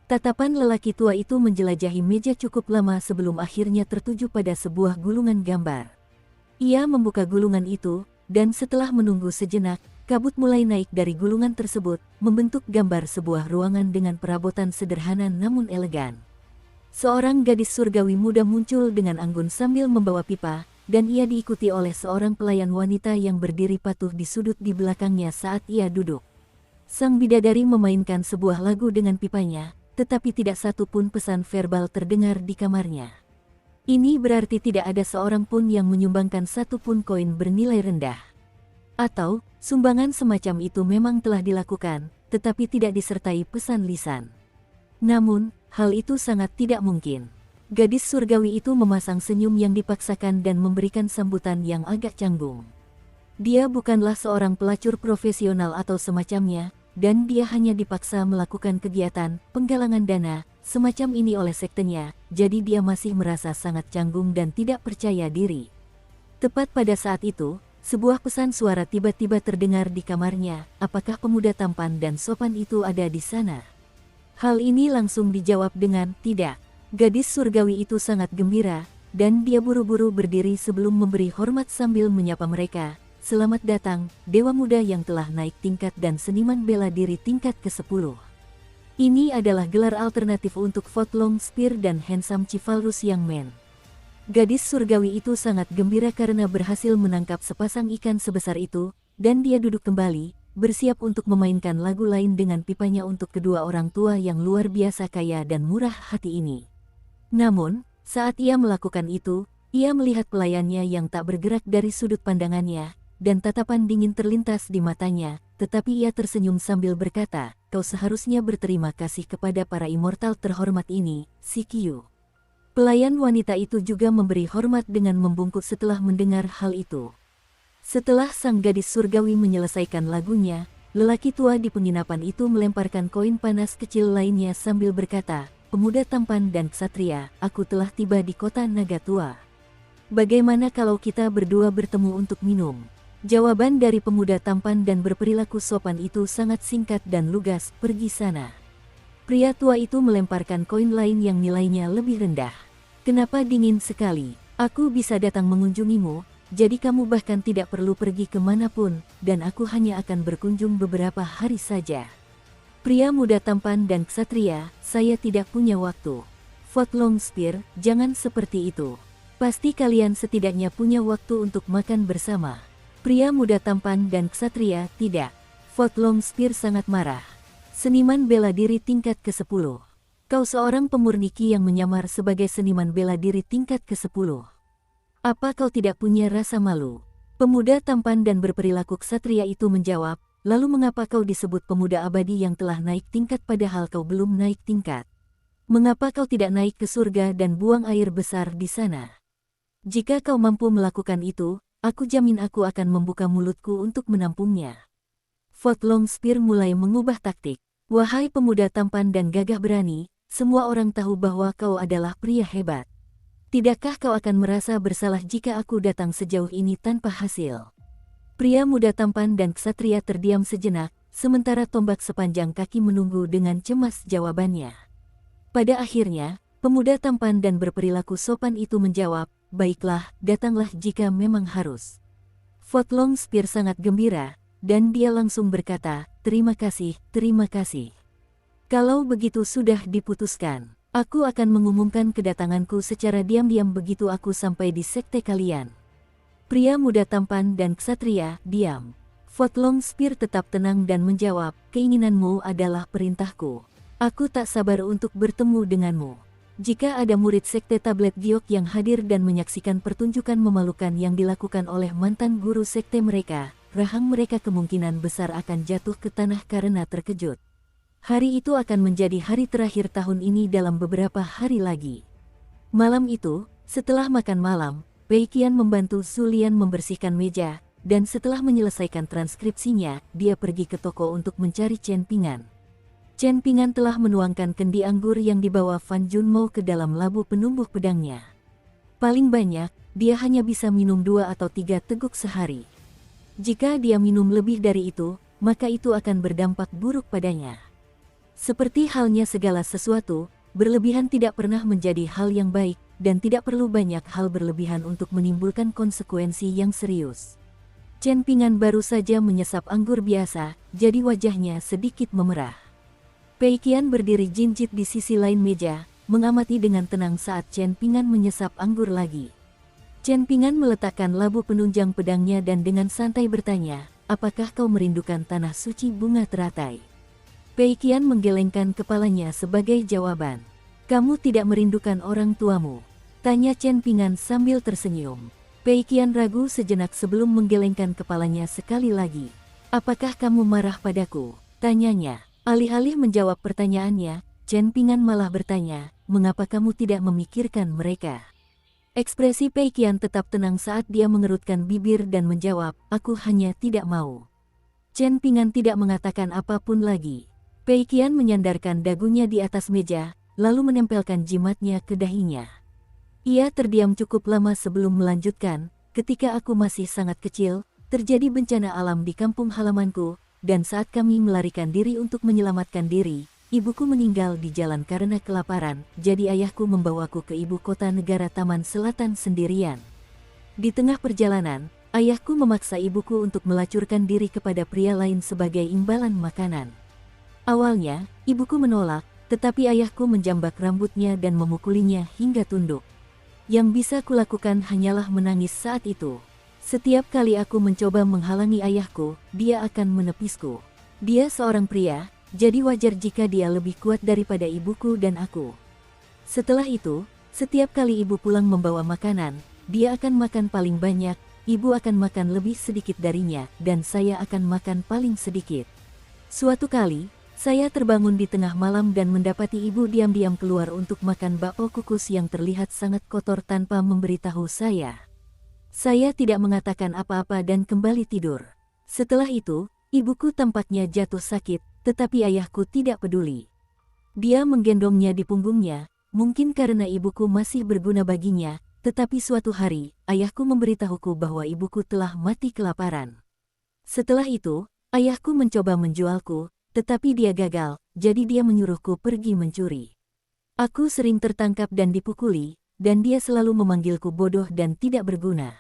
Tatapan lelaki tua itu menjelajahi meja cukup lama sebelum akhirnya tertuju pada sebuah gulungan gambar. Ia membuka gulungan itu, dan setelah menunggu sejenak, kabut mulai naik dari gulungan tersebut, membentuk gambar sebuah ruangan dengan perabotan sederhana namun elegan. Seorang gadis surgawi muda muncul dengan anggun sambil membawa pipa, dan ia diikuti oleh seorang pelayan wanita yang berdiri patuh di sudut di belakangnya saat ia duduk. Sang bidadari memainkan sebuah lagu dengan pipanya, tetapi tidak satu pun pesan verbal terdengar di kamarnya. Ini berarti tidak ada seorang pun yang menyumbangkan satu pun koin bernilai rendah. Atau, sumbangan semacam itu memang telah dilakukan, tetapi tidak disertai pesan lisan. Namun, hal itu sangat tidak mungkin. Gadis surgawi itu memasang senyum yang dipaksakan dan memberikan sambutan yang agak canggung. Dia bukanlah seorang pelacur profesional atau semacamnya, dan dia hanya dipaksa melakukan kegiatan penggalangan dana semacam ini oleh sektenya, jadi dia masih merasa sangat canggung dan tidak percaya diri. Tepat pada saat itu, sebuah pesan suara tiba-tiba terdengar di kamarnya, apakah pemuda tampan dan sopan itu ada di sana? Hal ini langsung dijawab dengan tidak. Gadis surgawi itu sangat gembira, dan dia buru-buru berdiri sebelum memberi hormat sambil menyapa mereka. Selamat datang, dewa muda yang telah naik tingkat dan seniman bela diri tingkat ke-10. Ini adalah gelar alternatif untuk Fotlong Spear dan handsome Chivalrous Young Man. Gadis surgawi itu sangat gembira karena berhasil menangkap sepasang ikan sebesar itu, dan dia duduk kembali, bersiap untuk memainkan lagu lain dengan pipanya untuk kedua orang tua yang luar biasa kaya dan murah hati ini. Namun, saat ia melakukan itu, ia melihat pelayannya yang tak bergerak dari sudut pandangannya, dan tatapan dingin terlintas di matanya, tetapi ia tersenyum sambil berkata, "Kau seharusnya berterima kasih kepada para immortal terhormat ini, si Qiu." Pelayan wanita itu juga memberi hormat dengan membungkuk setelah mendengar hal itu. Setelah sang gadis surgawi menyelesaikan lagunya, lelaki tua di penginapan itu melemparkan koin panas kecil lainnya sambil berkata, "Pemuda tampan dan ksatria, aku telah tiba di kota naga tua. Bagaimana kalau kita berdua bertemu untuk minum?" Jawaban dari pemuda tampan dan berperilaku sopan itu sangat singkat dan lugas, "Pergi sana." Pria tua itu melemparkan koin lain yang nilainya lebih rendah. "Kenapa dingin sekali? Aku bisa datang mengunjungimu. Jadi kamu bahkan tidak perlu pergi kemanapun, dan aku hanya akan berkunjung beberapa hari saja." Pria muda tampan dan ksatria, "Saya tidak punya waktu." Fotlong Spear, jangan seperti itu. Pasti kalian setidaknya punya waktu untuk makan bersama. Pria muda tampan dan ksatria, "Tidak." Fotlong Spear sangat marah. "Seniman bela diri tingkat ke-10. Kau seorang pemurni Qi yang menyamar sebagai seniman bela diri tingkat ke-10. Apa kau tidak punya rasa malu?" Pemuda tampan dan berperilaku ksatria itu menjawab, "Lalu mengapa kau disebut pemuda abadi yang telah naik tingkat padahal kau belum naik tingkat? Mengapa kau tidak naik ke surga dan buang air besar di sana? Jika kau mampu melakukan itu, aku jamin aku akan membuka mulutku untuk menampungnya." Fotlong Spear mulai mengubah taktik. "Wahai pemuda tampan dan gagah berani, semua orang tahu bahwa kau adalah pria hebat. Tidakkah kau akan merasa bersalah jika aku datang sejauh ini tanpa hasil?" Pria muda tampan dan ksatria terdiam sejenak, sementara tombak sepanjang kaki menunggu dengan cemas jawabannya. Pada akhirnya, pemuda tampan dan berperilaku sopan itu menjawab, "Baiklah, datanglah jika memang harus." Fotlong Spear sangat gembira, dan dia langsung berkata, terima kasih. Kalau begitu sudah diputuskan. Aku akan mengumumkan kedatanganku secara diam-diam begitu aku sampai di sekte kalian." Pria muda tampan dan ksatria, "Diam." Fotlong Spear tetap tenang dan menjawab, "Keinginanmu adalah perintahku. Aku tak sabar untuk bertemu denganmu. Jika ada murid sekte tablet giok yang hadir dan menyaksikan pertunjukan memalukan yang dilakukan oleh mantan guru sekte mereka, rahang mereka kemungkinan besar akan jatuh ke tanah karena terkejut. Hari itu akan menjadi hari terakhir tahun ini dalam beberapa hari lagi. Malam itu, setelah makan malam, Pei Qian membantu Su Lian membersihkan meja, dan setelah menyelesaikan transkripsinya, dia pergi ke toko untuk mencari Chen Ping'an. Chen Ping'an telah menuangkan kendi anggur yang dibawa Fan Junmo ke dalam labu penumbuh pedangnya. Paling banyak, dia hanya bisa minum 2 atau 3 teguk sehari. Jika dia minum lebih dari itu, maka itu akan berdampak buruk padanya. Seperti halnya segala sesuatu, berlebihan tidak pernah menjadi hal yang baik, dan tidak perlu banyak hal berlebihan untuk menimbulkan konsekuensi yang serius. Chen Ping'an baru saja menyesap anggur biasa, jadi wajahnya sedikit memerah. Pei Qian berdiri jinjit di sisi lain meja, mengamati dengan tenang saat Chen Ping'an menyesap anggur lagi. Chen Ping'an meletakkan labu penunjang pedangnya dan dengan santai bertanya, "Apakah kau merindukan tanah suci bunga teratai?" Pei Qian menggelengkan kepalanya sebagai jawaban. "Kamu tidak merindukan orang tuamu?" tanya Chen Ping'an sambil tersenyum. Pei Qian ragu sejenak sebelum menggelengkan kepalanya sekali lagi. "Apakah kamu marah padaku?" tanyanya. Alih-alih menjawab pertanyaannya, Chen Ping'an malah bertanya, "Mengapa kamu tidak memikirkan mereka?" Ekspresi Pei Qian tetap tenang saat dia mengerutkan bibir dan menjawab, "Aku hanya tidak mau." Chen Ping'an tidak mengatakan apapun lagi. Pei Qian menyandarkan dagunya di atas meja, lalu menempelkan jimatnya ke dahinya. Ia terdiam cukup lama sebelum melanjutkan, "Ketika aku masih sangat kecil, terjadi bencana alam di kampung halamanku, dan saat kami melarikan diri untuk menyelamatkan diri, ibuku meninggal di jalan karena kelaparan, jadi ayahku membawaku ke ibu kota negara Taman Selatan sendirian. Di tengah perjalanan, ayahku memaksa ibuku untuk melacurkan diri kepada pria lain sebagai imbalan makanan. Awalnya, ibuku menolak, tetapi ayahku menjambak rambutnya dan memukulinya hingga tunduk. Yang bisa kulakukan hanyalah menangis saat itu. Setiap kali aku mencoba menghalangi ayahku, dia akan menepisku. Dia seorang pria, jadi wajar jika dia lebih kuat daripada ibuku dan aku. Setelah itu, setiap kali ibu pulang membawa makanan, dia akan makan paling banyak, ibu akan makan lebih sedikit darinya, dan saya akan makan paling sedikit. Suatu kali, saya terbangun di tengah malam dan mendapati ibu diam-diam keluar untuk makan bakso kukus yang terlihat sangat kotor tanpa memberitahu saya. Saya tidak mengatakan apa-apa dan kembali tidur. Setelah itu, ibuku tampaknya jatuh sakit, tetapi ayahku tidak peduli. Dia menggendongnya di punggungnya, mungkin karena ibuku masih berguna baginya, tetapi suatu hari, ayahku memberitahuku bahwa ibuku telah mati kelaparan. Setelah itu, ayahku mencoba menjualku, tetapi dia gagal, jadi dia menyuruhku pergi mencuri. Aku sering tertangkap dan dipukuli, dan dia selalu memanggilku bodoh dan tidak berguna.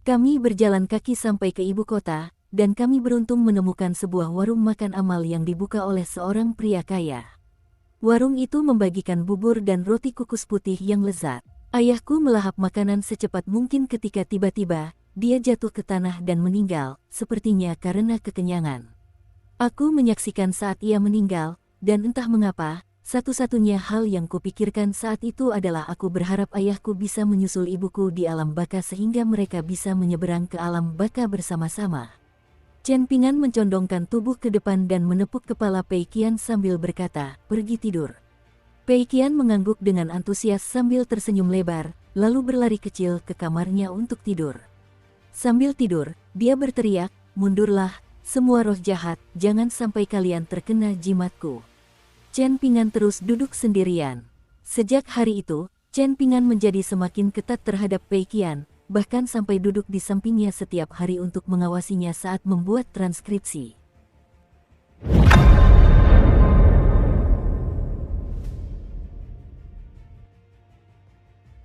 Kami berjalan kaki sampai ke ibu kota, dan kami beruntung menemukan sebuah warung makan amal yang dibuka oleh seorang pria kaya. Warung itu membagikan bubur dan roti kukus putih yang lezat. Ayahku melahap makanan secepat mungkin ketika tiba-tiba, dia jatuh ke tanah dan meninggal, sepertinya karena kekenyangan. Aku menyaksikan saat ia meninggal, dan entah mengapa, satu-satunya hal yang kupikirkan saat itu adalah aku berharap ayahku bisa menyusul ibuku di alam baka sehingga mereka bisa menyeberang ke alam baka bersama-sama. Chen Ping'an mencondongkan tubuh ke depan dan menepuk kepala Pei Qian sambil berkata, "Pergi tidur." Pei Qian mengangguk dengan antusias sambil tersenyum lebar, lalu berlari kecil ke kamarnya untuk tidur. Sambil tidur, dia berteriak, "Mundurlah, semua roh jahat, jangan sampai kalian terkena jimatku." Chen Ping'an terus duduk sendirian. Sejak hari itu, Chen Ping'an menjadi semakin ketat terhadap Pei Qian, bahkan sampai duduk di sampingnya setiap hari untuk mengawasinya saat membuat transkripsi.